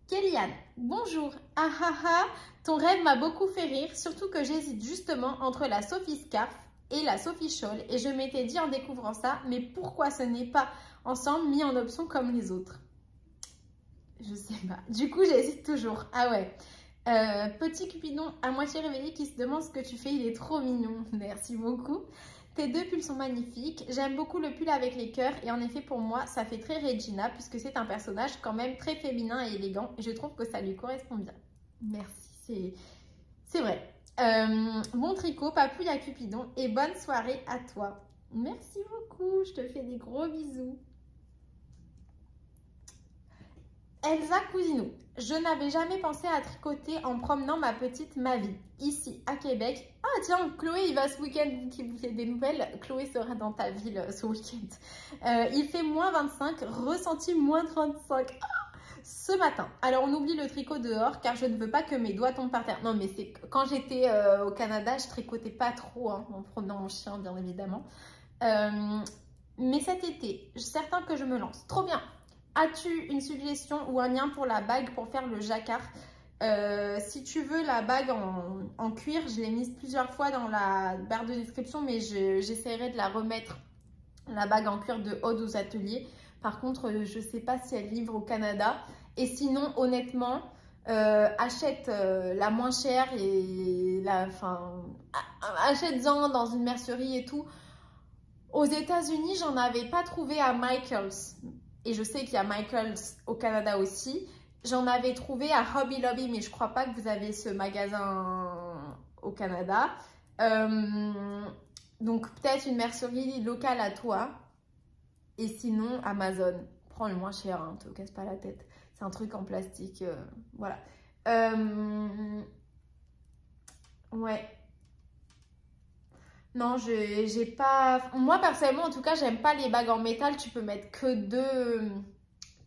S1: Kéliane, bonjour. Ah ah ah, ton rêve m'a beaucoup fait rire, surtout que j'hésite justement entre la Sophie Scarf et la Sophie Scholl. Et je m'étais dit en découvrant ça, mais pourquoi ce n'est pas ensemble mis en option comme les autres? Je sais pas. Du coup, j'hésite toujours. Ah ouais. Petit Cupidon à moitié réveillé qui se demande ce que tu fais, il est trop mignon. Merci beaucoup. Tes 2 pulls sont magnifiques. J'aime beaucoup le pull avec les cœurs et en effet pour moi ça fait très Regina puisque c'est un personnage quand même très féminin et élégant et je trouve que ça lui correspond bien. Merci, c'est vrai. Bon tricot, papouille à Cupidon et bonne soirée à toi. Merci beaucoup, je te fais des gros bisous. Elsa Cousinou, je n'avais jamais pensé à tricoter en promenant ma petite Mavi, ici à Québec. Ah tiens, Chloé, il va ce week-end, qui vous fait des nouvelles, Chloé sera dans ta ville ce week-end. Il fait moins 25, ressenti moins 35 ce matin. Alors on oublie le tricot dehors car je ne veux pas que mes doigts tombent par terre. Non mais c'est quand j'étais au Canada, je tricotais pas trop hein, en promenant mon chien bien évidemment. Mais cet été, certain que je me lance. Trop bien. As-tu une suggestion ou un lien pour la bague pour faire le jacquard? Si tu veux la bague en cuir, je l'ai mise plusieurs fois dans la barre de description, mais j'essaierai de la remettre, la bague en cuir de Aude aux ateliers. Par contre, je ne sais pas si elle livre au Canada. Et sinon, honnêtement, achète la moins chère et achète-en dans une mercerie et tout. Aux États-Unis, j'en avais pas trouvé à Michaels. Et je sais qu'il y a Michaels au Canada aussi. J'en avais trouvé à Hobby Lobby, mais je crois pas que vous avez ce magasin au Canada. Donc peut-être une mercerie locale à toi. Et sinon, Amazon. Prends le moins cher, hein, te casse pas la tête. C'est un truc en plastique. Voilà. Ouais. Non, j'ai pas... Moi, personnellement, en tout cas, j'aime pas les bagues en métal. Tu peux mettre que deux.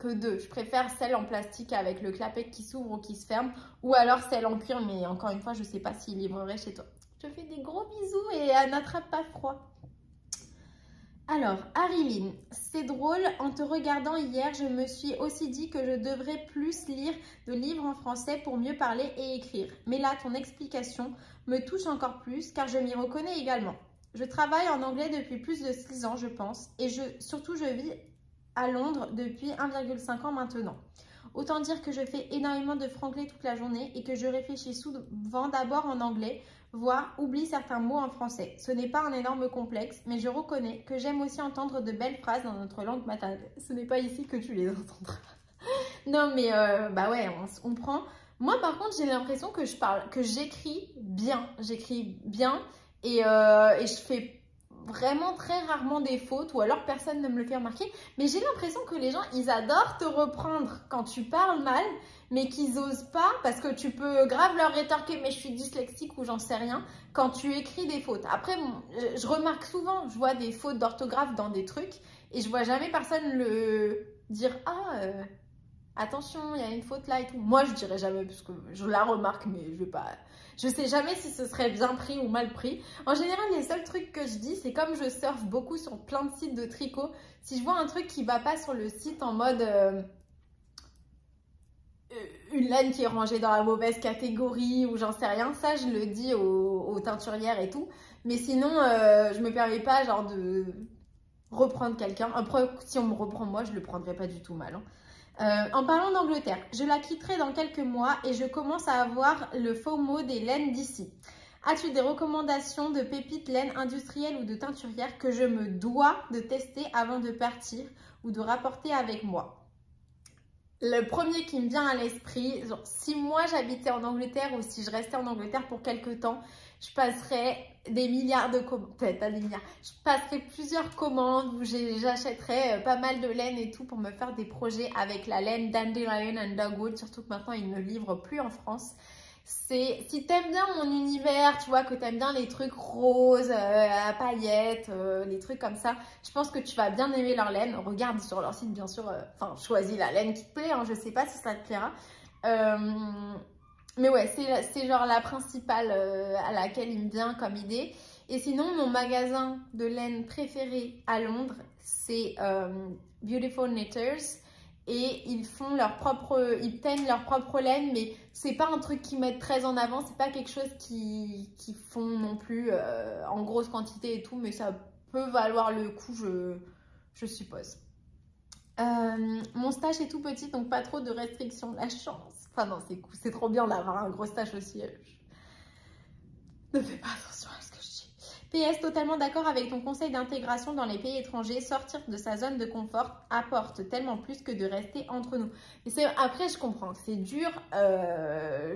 S1: Je préfère celle en plastique avec le clapet qui s'ouvre ou qui se ferme. Ou alors celle en cuir, mais encore une fois, je sais pas s'ils livreraient chez toi. Je te fais des gros bisous et n'attrape pas froid. Alors, Ariline, c'est drôle, en te regardant hier, je me suis aussi dit que je devrais plus lire de livres en français pour mieux parler et écrire. Mais là, ton explication me touche encore plus car je m'y reconnais également. Je travaille en anglais depuis plus de 6 ans, je pense, et surtout je vis à Londres depuis 1,5 ans maintenant. Autant dire que je fais énormément de franglais toute la journée et que je réfléchis souvent d'abord en anglais, voire oublie certains mots en français. Ce n'est pas un énorme complexe, mais je reconnais que j'aime aussi entendre de belles phrases dans notre langue maternelle. Ce n'est pas ici que tu les entendras. Non mais bah ouais, on se comprend. Moi par contre j'ai l'impression que j'écris bien. J'écris bien et je fais vraiment très rarement des fautes ou alors personne ne me le fait remarquer. Mais j'ai l'impression que les gens, ils adorent te reprendre quand tu parles mal, mais qu'ils osent pas parce que tu peux grave leur rétorquer mais je suis dyslexique ou j'en sais rien quand tu écris des fautes. Après, je remarque souvent, je vois des fautes d'orthographe dans des trucs et je vois jamais personne le dire « Ah, attention, il y a une faute là et tout. Moi, je dirais jamais parce que je la remarque, mais je vais pas... Je sais jamais si ce serait bien pris ou mal pris. En général, les seuls trucs que je dis, c'est comme je surfe beaucoup sur plein de sites de tricot. Si je vois un truc qui va pas sur le site en mode une laine qui est rangée dans la mauvaise catégorie ou j'en sais rien, ça je le dis aux teinturières et tout. Mais sinon, je me permets pas genre de reprendre quelqu'un. Après, si on me reprend moi, je le prendrai pas du tout mal. En parlant d'Angleterre, je la quitterai dans quelques mois et je commence à avoir le FOMO des laines d'ici. As-tu des recommandations de pépites laine industrielle ou de teinturière que je me dois de tester avant de partir ou de rapporter avec moi? Le premier qui me vient à l'esprit, si moi j'habitais en Angleterre ou si je restais en Angleterre pour quelques temps, je passerais des milliards de commandes, peut-être pas des milliards, je passerais plusieurs commandes où j'achèterais pas mal de laine et tout pour me faire des projets avec la laine Dandelion and Dogwood, surtout que maintenant ils ne livrent plus en France. Si t'aimes bien mon univers, tu vois, que t'aimes bien les trucs roses, à paillettes, les trucs comme ça, je pense que tu vas bien aimer leur laine. Regarde sur leur site, bien sûr, enfin, choisis la laine qui te plaît, hein, je sais pas si ça te plaira. Mais ouais, c'est genre la principale à laquelle il me vient comme idée. Et sinon, mon magasin de laine préféré à Londres, c'est Beautiful Knitters. Et ils font ils teignent leur propre laine, mais c'est pas un truc qu'ils mettent très en avant, c'est pas quelque chose qu'ils font non plus en grosse quantité et tout, mais ça peut valoir le coup, je suppose. Mon stash est tout petit, donc pas trop de restrictions, la chance. Enfin non, c'est trop bien d'avoir un gros stash aussi. Ne fais pas attention à ce que je dis. PS, totalement d'accord avec ton conseil d'intégration dans les pays étrangers. Sortir de sa zone de confort apporte tellement plus que de rester entre nous. Mais après, je comprends que c'est dur.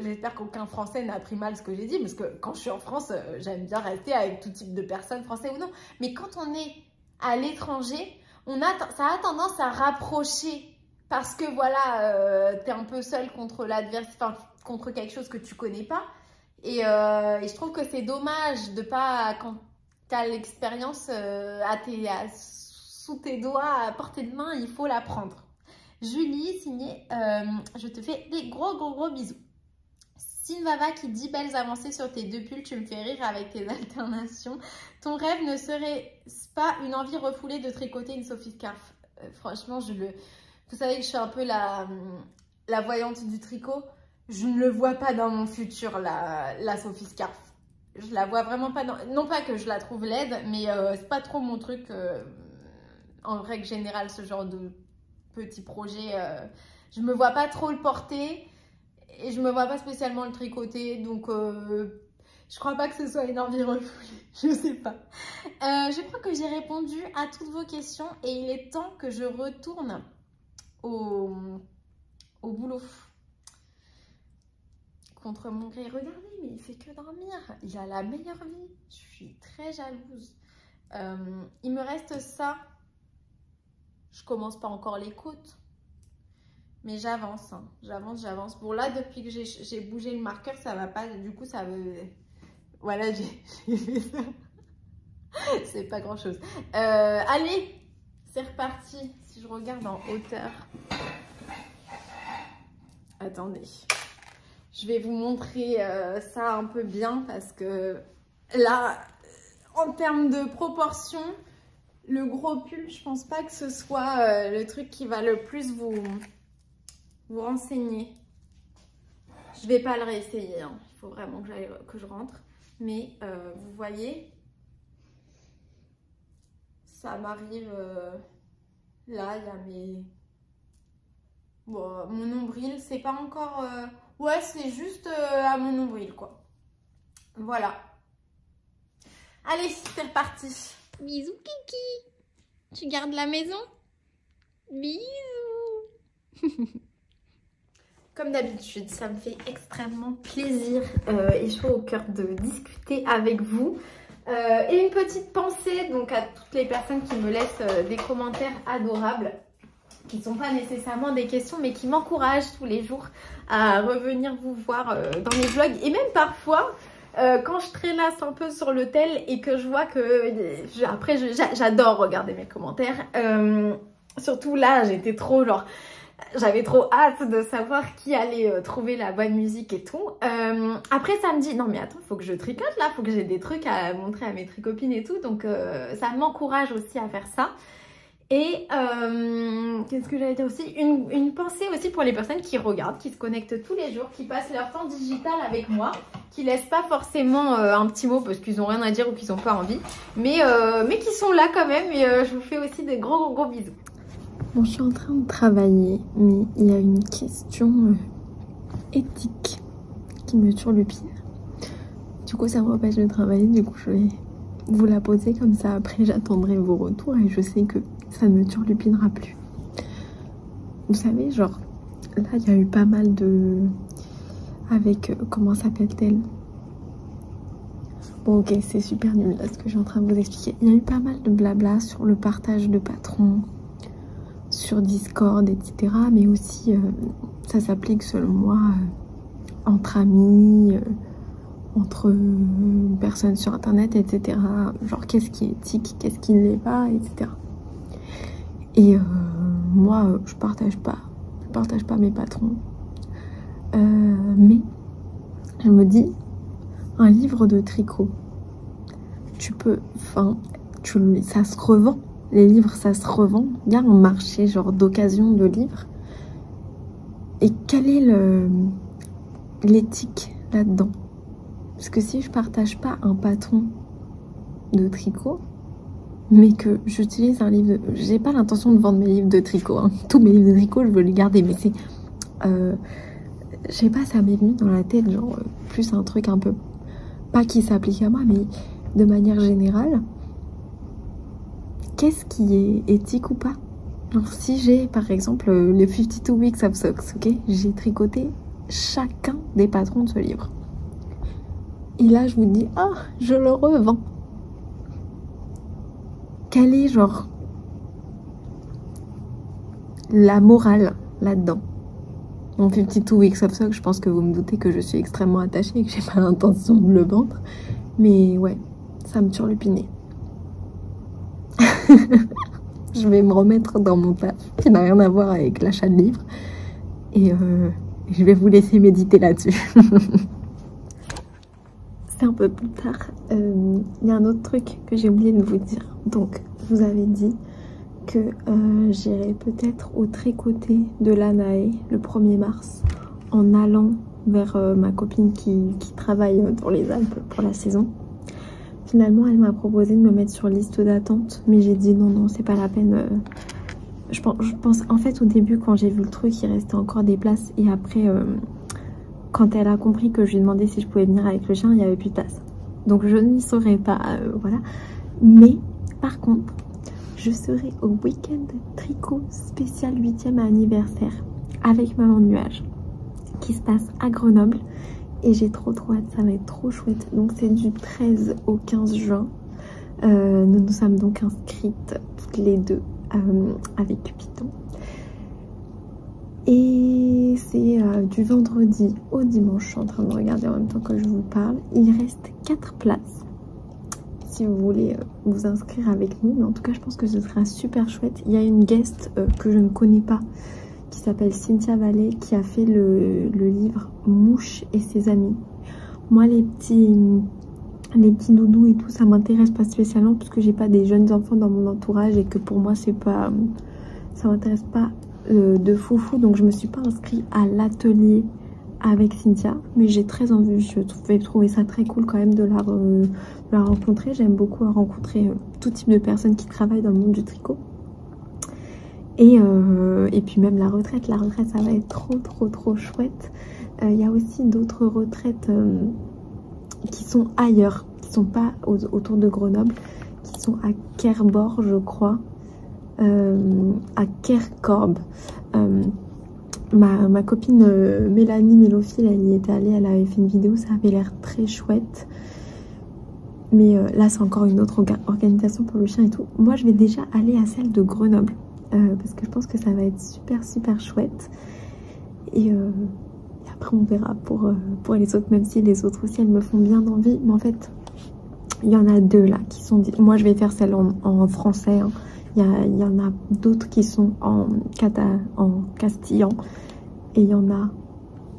S1: J'espère qu'aucun Français n'a pris mal ce que j'ai dit, parce que quand je suis en France, j'aime bien rester avec tout type de personnes, français ou non. Mais quand on est à l'étranger, ça a tendance à rapprocher. Parce que voilà, t'es un peu seul contre l'adversité, enfin, contre quelque chose que tu connais pas. Et je trouve que c'est dommage de pas, quand tu as l'expérience sous tes doigts, à portée de main, il faut la prendre. Julie, signée, je te fais des gros bisous. Sinvava qui dit belles avancées sur tes deux pulls, tu me fais rire avec tes alternations. Ton rêve ne serait pas une envie refoulée de tricoter une Sophie Scarf? Franchement, vous savez que je suis un peu la voyante du tricot. Je ne le vois pas dans mon futur, la Sophie Scarf. Je la vois vraiment pas dans... Non pas que je la trouve laide, mais c'est pas trop mon truc. En règle générale, ce genre de petits projets, je me vois pas trop le porter. Et je me vois pas spécialement le tricoter. Donc, je crois pas que ce soit une envie refoulée. Je sais pas. Je crois que j'ai répondu à toutes vos questions. Et il est temps que je retourne au boulot. Contre mon gré, regardez, mais il fait que dormir. Il a la meilleure vie. Je suis très jalouse. Il me reste ça. Je commence pas encore les côtes. Mais j'avance. Hein. J'avance. Bon, là, depuis que j'ai bougé le marqueur, ça va pas. Du coup, ça veut... Voilà, j'ai fait ça. C'est pas grand chose. Allez, c'est reparti. Si je regarde en hauteur. Attendez. Je vais vous montrer ça un peu bien parce que là, en termes de proportion, le gros pull, je pense pas que ce soit le truc qui va le plus vous renseigner. Je vais pas le réessayer, hein. Il faut vraiment que je rentre. Mais vous voyez, ça m'arrive là, il y a mes... Bon, mon nombril, c'est pas encore... Ouais, c'est juste à mon nombril, quoi. Voilà. Allez, c'est reparti. Bisous, Kiki. Tu gardes la maison? Bisous. Comme d'habitude, ça me fait extrêmement plaisir et chaud au cœur de discuter avec vous. Et une petite pensée donc à toutes les personnes qui me laissent des commentaires adorables, qui ne sont pas nécessairement des questions, mais qui m'encouragent tous les jours à revenir vous voir dans mes vlogs. Et même parfois, quand je traînasse un peu sur le tel et que je vois que... Après, j'adore regarder mes commentaires. Surtout là, j'étais trop genre... J'avais trop hâte de savoir qui allait trouver la bonne musique et tout. Après ça me dit, non mais attends, faut que je tricote là, faut que j'ai des trucs à montrer à mes tricopines et tout. Donc ça m'encourage aussi à faire ça. Et qu'est-ce que j'allais dire aussi, une pensée aussi pour les personnes qui regardent, qui se connectent tous les jours, qui passent leur temps digital avec moi, qui laissent pas forcément un petit mot parce qu'ils ont rien à dire ou qu'ils ont pas envie, mais qui sont là quand même. Et je vous fais aussi des gros bisous. Bon, je suis en train de travailler, mais il y a une question éthique qui me turlupine. Du coup, ça m'empêche de travailler, du coup je vais vous la poser comme ça. Après, j'attendrai vos retours et je sais que ça ne me turlupinera plus. Vous savez, genre, là, il y a eu pas mal de... Avec... comment s'appelle-t-elle? Bon, ok, c'est super nul, là, ce que je suis en train de vous expliquer. Il y a eu pas mal de blabla sur le partage de patrons, sur Discord, etc. Mais aussi, ça s'applique, selon moi, entre amis... entre personnes sur internet, etc. Genre qu'est-ce qui est éthique, qu'est-ce qui ne l'est pas, etc. Et moi je partage pas mes patrons, mais je me dis, un livre de tricot, tu peux, enfin ça se revend, les livres ça se revend, il y a un marché genre d'occasion de livres. Et quelle est l'éthique là-dedans? Parce que si je partage pas un patron de tricot, mais que j'utilise un livre de... J'ai pas l'intention de vendre mes livres de tricot, hein. Tous mes livres de tricot, je veux les garder, mais c'est... je sais pas, ça m'est venu dans la tête, genre, plus un truc un peu... Pas qui s'applique à moi, mais de manière générale. Qu'est-ce qui est éthique ou pas? Genre, si j'ai, par exemple, les 52 Weeks of Socks, ok? J'ai tricoté chacun des patrons de ce livre. Et là, je vous dis, ah, je le revends. Quelle est, genre, la morale là-dedans? Mon 52 Weeks of Socks, je pense que vous me doutez que je suis extrêmement attachée et que j'ai pas l'intention de le vendre. Mais ouais, ça me turlupinait. Je vais me remettre dans mon taf, qui n'a rien à voir avec l'achat de livres. Et je vais vous laisser méditer là-dessus. C'est un peu plus tard. Il y a un autre truc que j'ai oublié de vous dire. Donc, je vous avais dit que j'irai peut-être au tricoté de l'Anaé le 1er mars en allant vers ma copine qui travaille dans les Alpes pour la saison. Finalement, elle m'a proposé de me mettre sur liste d'attente, mais j'ai dit non, c'est pas la peine. Je pense, en fait, au début, quand j'ai vu le truc, il restait encore des places. Et après, quand elle a compris que je lui ai demandé si je pouvais venir avec le chien, il n'y avait plus de place. Donc, je n'y serai pas, voilà. Mais, par contre, je serai au week-end tricot spécial 8e anniversaire avec Maman Nuage, qui se passe à Grenoble. Et j'ai trop hâte, ça va être trop chouette. Donc c'est du 13 au 15 juin. Nous nous sommes donc inscrites toutes les deux avec Cupidon. Et c'est du vendredi au dimanche. Je suis en train de regarder en même temps que je vous parle. Il reste 4 places si vous voulez vous inscrire avec nous. Mais en tout cas, je pense que ce sera super chouette. Il y a une guest que je ne connais pas, qui s'appelle Cynthia Vallée, qui a fait le livre Mouche et ses amis. Moi, les petits doudous et tout, ça m'intéresse pas spécialement parce que j'ai pas des jeunes enfants dans mon entourage et que pour moi, c'est pas, ça m'intéresse pas de foufou. Donc, je me suis pas inscrite à l'atelier avec Cynthia, mais j'ai très envie. Je vais trouver ça très cool quand même de la rencontrer. J'aime beaucoup rencontrer tout type de personnes qui travaillent dans le monde du tricot. Et puis même la retraite, ça va être trop chouette. Il y a aussi d'autres retraites qui sont ailleurs, qui sont pas autour de Grenoble, qui sont à Kerborg, je crois, à Kerkorb. Ma copine Mélanie Mélophile, elle y était allée, elle avait fait une vidéo, ça avait l'air très chouette. Mais là, c'est encore une autre organisation pour le chien et tout. Moi, je vais déjà aller à celle de Grenoble. Parce que je pense que ça va être super chouette. Et après on verra pour les autres, même si les autres aussi elles me font bien envie. Mais en fait il y en a deux là qui sont... Moi je vais faire celle en français, hein. Il y en a d'autres qui sont en castillan. Et il y en a...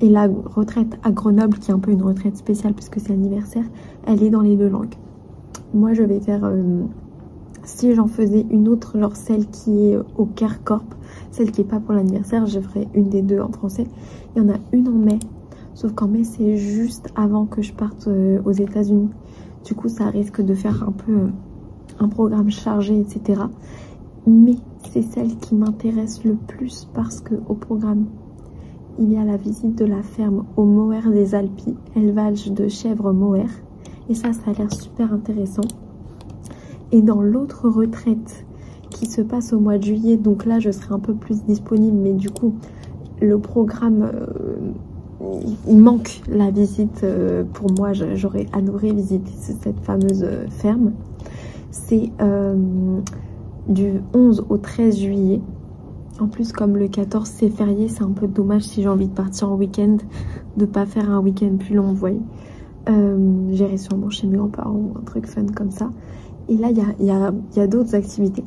S1: Et la retraite à Grenoble, qui est un peu une retraite spéciale puisque c'est l'anniversaire, elle est dans les 2 langues. Moi, je vais faire... si j'en faisais une autre, genre celle qui est au Caire Corp, celle qui est pas pour l'anniversaire, je ferai une des 2 en français. Il y en a une en mai, sauf qu'en mai, c'est juste avant que je parte aux États-Unis. Du coup, ça risque de faire un peu un programme chargé, etc. Mais c'est celle qui m'intéresse le plus parce que au programme, il y a la visite de la ferme au Moher des Alpes, élevage de chèvres Moher. Et ça a l'air super intéressant. Et dans l'autre retraite qui se passe au mois de juillet, donc là je serai un peu plus disponible, mais du coup le programme, il manque la visite. Pour moi, j'aurais adoré visiter cette fameuse ferme. C'est du 11 au 13 juillet. En plus, comme le 14 c'est férié, c'est un peu dommage si j'ai envie de partir en week-end, de pas faire un week-end plus long, vous voyez. J'irai sûrement chez mes grands-parents ou un truc fun comme ça. Et là, il y a d'autres activités.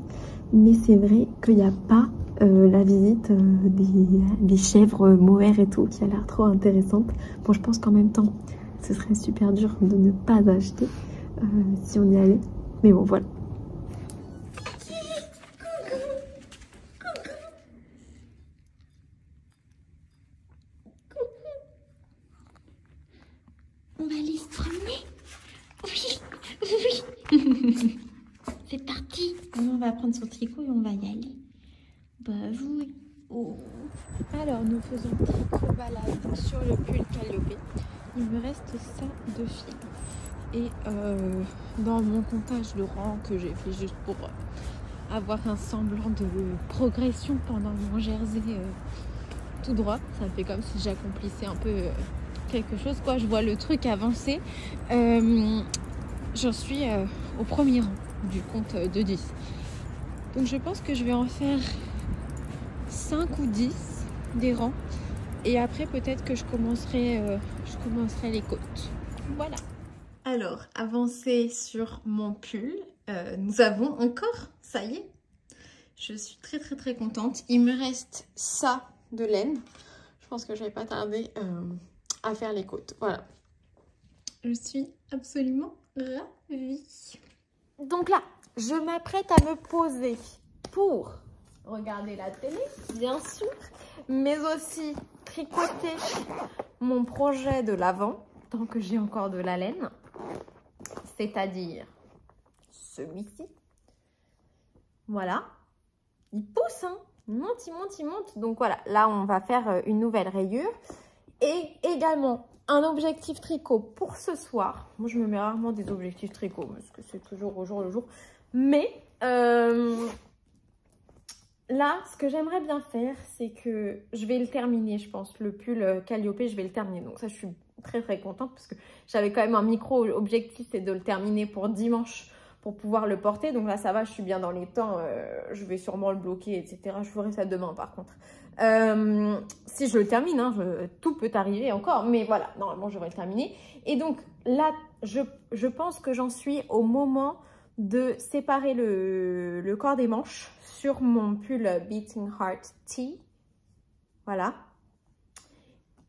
S1: Mais c'est vrai qu'il n'y a pas la visite des chèvres Moher et tout, qui a l'air trop intéressante. Bon, je pense qu'en même temps, ce serait super dur de ne pas acheter si on y allait. Mais bon, voilà. On va aller se promener. Oui, oui. C'est parti. On va prendre son tricot et on va y aller. Bah oui. Oh. Alors, nous faisons tricot-balade sur le pull Calliope. Il me reste ça de fil. Et dans mon comptage de rang que j'ai fait juste pour avoir un semblant de progression pendant mon jersey tout droit, ça fait comme si j'accomplissais un peu quelque chose, quoi. Je vois le truc avancer. J'en suis au premier rang du compte de 10. Donc je pense que je vais en faire 5 ou 10 des rangs. Et après peut-être que je commencerai les côtes. Voilà. Alors, avancé sur mon pull. Nous avons encore, ça y est. Je suis très très très contente. Il me reste ça de laine. Je pense que je vais pas tarder à faire les côtes. Voilà. Je suis absolument ravie. Donc là, je m'apprête à me poser pour regarder la télé, bien sûr, mais aussi tricoter mon projet de l'avant, tant que j'ai encore de la laine, c'est-à-dire celui-ci. Voilà. Il pousse, hein. Il monte, il monte, il monte. Donc voilà, là on va faire une nouvelle rayure. Et également un objectif tricot pour ce soir. Moi je me mets rarement des objectifs tricot parce que c'est toujours au jour le jour. Mais là, ce que j'aimerais bien faire, c'est que je vais le terminer, je pense. Le pull Calliope, je vais le terminer. Donc ça, je suis très très contente parce que j'avais quand même un micro objectif, c'est de le terminer pour dimanche pour pouvoir le porter. Donc là, ça va, je suis bien dans les temps. Je vais sûrement le bloquer, etc. Je ferai ça demain, par contre. Si je le termine, hein, tout peut arriver encore. Mais voilà, normalement, je vais le terminer. Et donc là, je pense que j'en suis au moment de séparer le corps des manches sur mon pull Beating Heart Tee. Voilà.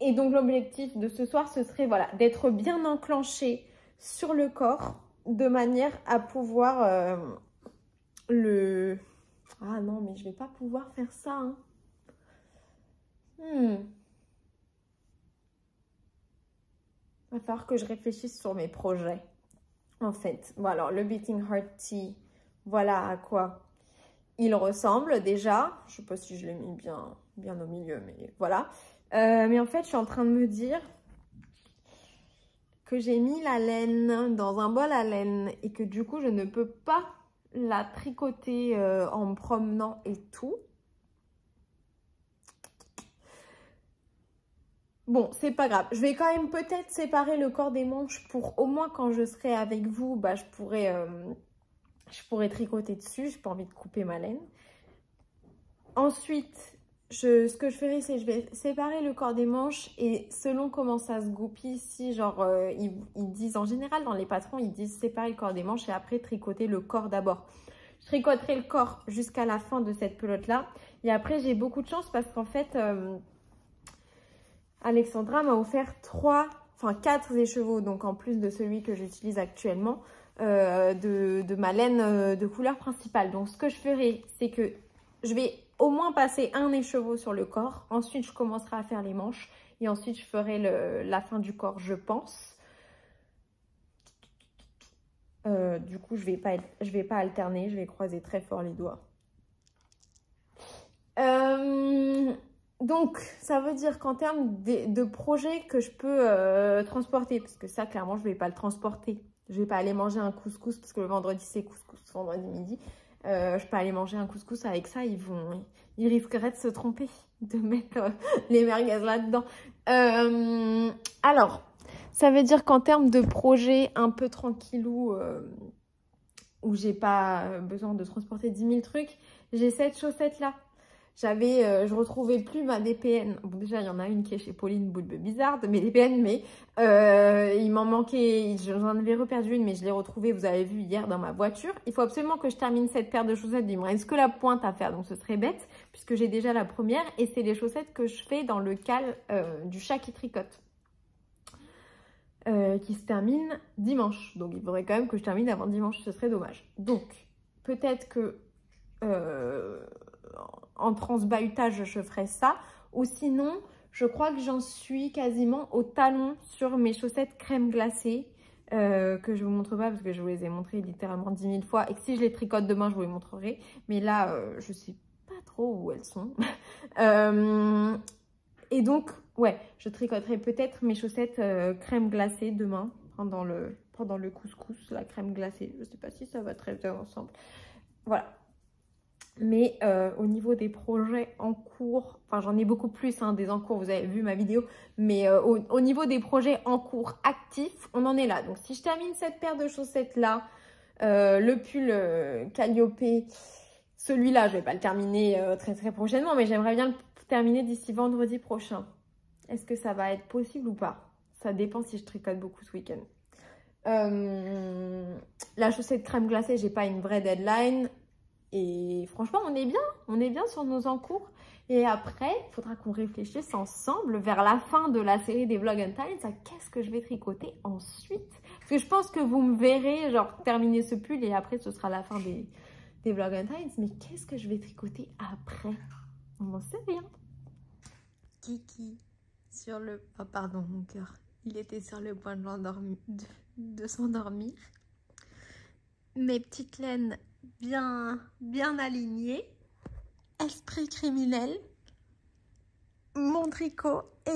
S1: Et donc l'objectif de ce soir, ce serait voilà, d'être bien enclenché sur le corps de manière à pouvoir le... Ah non, mais je vais pas pouvoir faire ça. Hein. Il va falloir que je réfléchisse sur mes projets. En fait, bon, alors le Beating Heart Tee, voilà à quoi il ressemble déjà. Je sais pas si je l'ai mis bien au milieu, mais voilà. Mais en fait, je suis en train de me dire que j'ai mis la laine dans un bol à laine et que du coup, je ne peux pas la tricoter en me promenant et tout. Bon, c'est pas grave. Je vais quand même peut-être séparer le corps des manches pour au moins quand je serai avec vous, bah, je pourrais tricoter dessus. J'ai pas envie de couper ma laine. Ensuite, ce que je ferai, c'est que je vais séparer le corps des manches et selon comment ça se goupille, si genre ils disent en général dans les patrons, ils disent séparer le corps des manches et après tricoter le corps d'abord. Je tricoterai le corps jusqu'à la fin de cette pelote-là. Et après, j'ai beaucoup de chance parce qu'en fait, Alexandra m'a offert 4 écheveaux, donc en plus de celui que j'utilise actuellement, de ma laine de couleur principale. Donc ce que je ferai, c'est que je vais au moins passer un écheveau sur le corps. Ensuite, je commencerai à faire les manches. Et ensuite, je ferai la fin du corps, je pense. Du coup, je vais pas alterner. Je vais croiser très fort les doigts. Donc, ça veut dire qu'en termes de projets que je peux transporter, parce que ça, clairement, je ne vais pas le transporter. Je ne vais pas aller manger un couscous, parce que le vendredi, c'est couscous, vendredi midi. Je ne peux pas aller manger un couscous avec ça. Ils risqueraient de se tromper, de mettre les merguez là-dedans. Alors, ça veut dire qu'en termes de projets un peu tranquillou, où j'ai pas besoin de transporter 10 000 trucs, j'ai cette chaussette-là. Je retrouvais plus ma DPN. Bon, déjà, il y en a une qui est chez Pauline Boulbe Bizarre, mes DPN, mais il m'en manquait, j'en avais reperdu une, mais je l'ai retrouvée, vous avez vu hier dans ma voiture. Il faut absolument que je termine cette paire de chaussettes. Il me reste que la pointe à faire, donc ce serait bête, puisque j'ai déjà la première, et c'est les chaussettes que je fais dans le cal du chat qui tricote, qui se termine dimanche. Donc, il faudrait quand même que je termine avant dimanche, ce serait dommage. Donc, peut-être que en transbahutage, je ferai ça. Ou sinon, je crois que j'en suis quasiment au talon sur mes chaussettes crème glacée. Que je ne vous montre pas parce que je vous les ai montrées littéralement 10 000 fois. Et que si je les tricote demain, je vous les montrerai. Mais là, je ne sais pas trop où elles sont. Et donc, ouais, je tricoterai peut-être mes chaussettes crème glacée demain pendant le couscous, la crème glacée. Je ne sais pas si ça va très bien ensemble. Voilà. Mais au niveau des projets en cours, enfin j'en ai beaucoup plus des en cours, vous avez vu ma vidéo, mais au niveau des projets en cours actifs, on en est là. Donc si je termine cette paire de chaussettes là, le pull Calliope, celui-là je vais pas le terminer très très prochainement, mais j'aimerais bien le terminer d'ici vendredi prochain. Est-ce que ça va être possible ou pas? Ça dépend si je tricote beaucoup ce week-end. La chaussette crème glacée, j'ai pas une vraie deadline. Et franchement, on est bien sur nos encours. Et après, il faudra qu'on réfléchisse ensemble vers la fin de la série des Vlog and Times à qu'est-ce que je vais tricoter ensuite. Parce que je pense que vous me verrez, genre, terminer ce pull et après, ce sera la fin des Vlog and Times. Mais qu'est-ce que je vais tricoter après? On n'en sait rien. Kiki, sur le... Oh, pardon, mon cœur. Il était sur le point de s'endormir. Mes petites laines bien alignées. Esprit criminel. Mon tricot et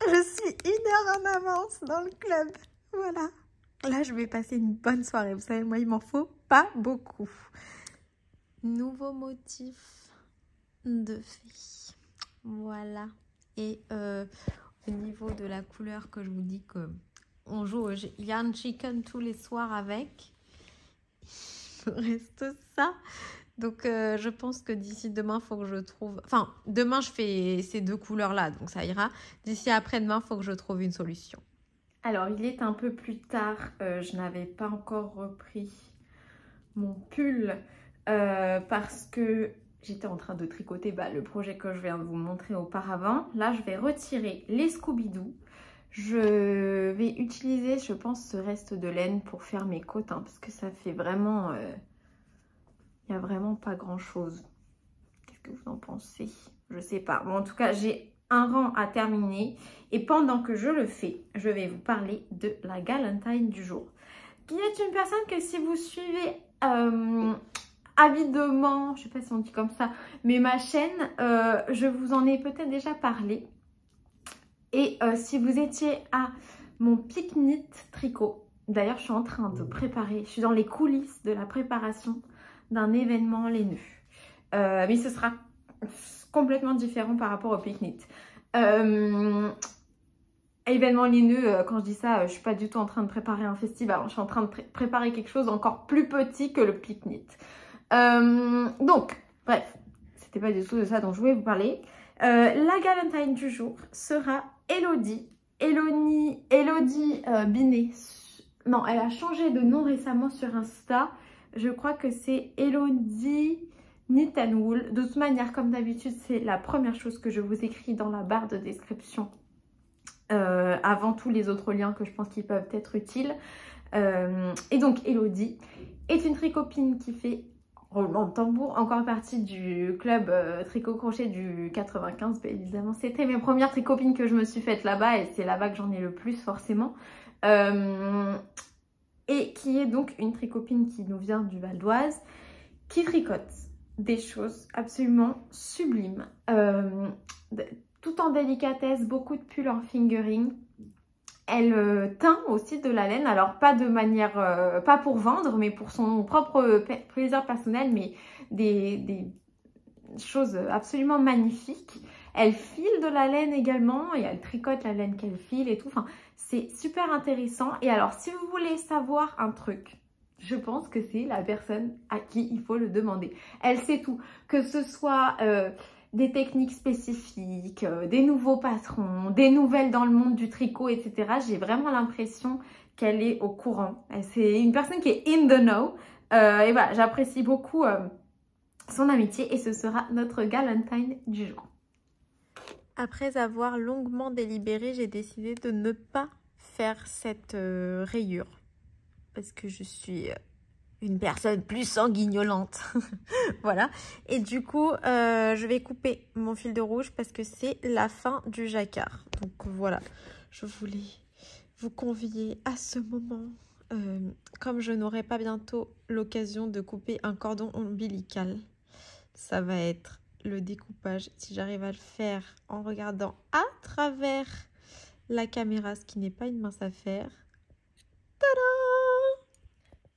S1: je suis 1 heure en avance dans le club. Voilà. Là, je vais passer une bonne soirée. Vous savez, moi, il m'en faut pas beaucoup. Nouveau motif de fée. Voilà. Et au niveau de la couleur que je vous dis que on joue au Yarn Chicken tous les soirs avec. Il me reste ça. Donc, je pense que d'ici demain, il faut que je trouve... Enfin, demain, je fais ces 2 couleurs-là, donc ça ira. D'ici après-demain, il faut que je trouve une solution. Alors, il est un peu plus tard. Je n'avais pas encore repris mon pull parce que j'étais en train de tricoter le projet que je viens de vous montrer auparavant. Là, je vais retirer les Scooby-Doo. Je vais utiliser, je pense, ce reste de laine pour faire mes côtes, parce que ça fait vraiment... il n'y a vraiment pas grand-chose. Qu'est-ce que vous en pensez? Je sais pas. Bon, en tout cas, j'ai un rang à terminer. Et pendant que je le fais, je vais vous parler de la Galentine du jour. Qui est une personne que si vous suivez avidement, je ne sais pas si on dit comme ça, mais ma chaîne, je vous en ai peut-être déjà parlé. Et si vous étiez à mon pique-nique tricot, d'ailleurs je suis en train de préparer, je suis dans les coulisses de la préparation d'un événement laineux. Mais ce sera complètement différent par rapport au pique-nique. Événement laineux, quand je dis ça, je ne suis pas du tout en train de préparer un festival. Je suis en train de préparer quelque chose encore plus petit que le pique-nique. Donc, bref, c'était pas du tout de ça dont je voulais vous parler. La Galentine du jour sera Elodie Binet. Non, elle a changé de nom récemment sur Insta, Je crois que c'est Elodie Knit and Wool. De toute manière, comme d'habitude, c'est la première chose que je vous écris dans la barre de description. Avant tous les autres liens que je pense qu'ils peuvent être utiles. Et donc Elodie est une tricopine qui fait roulement de tambour, encore partie du club tricot crochet du 95. Bah, évidemment, c'était mes premières tricopines que je me suis faites là-bas et c'est là-bas que j'en ai le plus forcément. Et qui est donc une tricopine qui nous vient du Val d'Oise, qui tricote des choses absolument sublimes, tout en délicatesse, beaucoup de pulls en fingering. Elle teint aussi de la laine, alors pas de manière, pas pour vendre, mais pour son propre plaisir personnel, mais des choses absolument magnifiques. Elle file de la laine également et elle tricote la laine qu'elle file et tout. Enfin, c'est super intéressant. Et alors, si vous voulez savoir un truc, je pense que c'est la personne à qui il faut le demander. Elle sait tout, que ce soit des techniques spécifiques, des nouveaux patrons, des nouvelles dans le monde du tricot, etc. J'ai vraiment l'impression qu'elle est au courant. C'est une personne qui est in the know. Et voilà, j'apprécie beaucoup son amitié et ce sera notre Galentine du jour. Après avoir longuement délibéré, j'ai décidé de ne pas faire cette rayure parce que je suis une personne plus sanguignolente. Voilà. Et du coup, je vais couper mon fil de rouge parce que c'est la fin du jacquard. Donc voilà, je voulais vous convier à ce moment. Comme je n'aurai pas bientôt l'occasion de couper un cordon ombilical, ça va être le découpage. Si j'arrive à le faire en regardant à travers la caméra, ce qui n'est pas une mince affaire. Tada!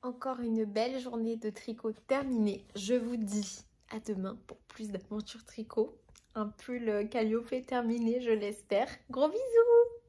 S1: Encore une belle journée de tricot terminée. Je vous dis à demain pour plus d'aventures tricot. Un pull Calliope terminé, je l'espère. Gros bisous!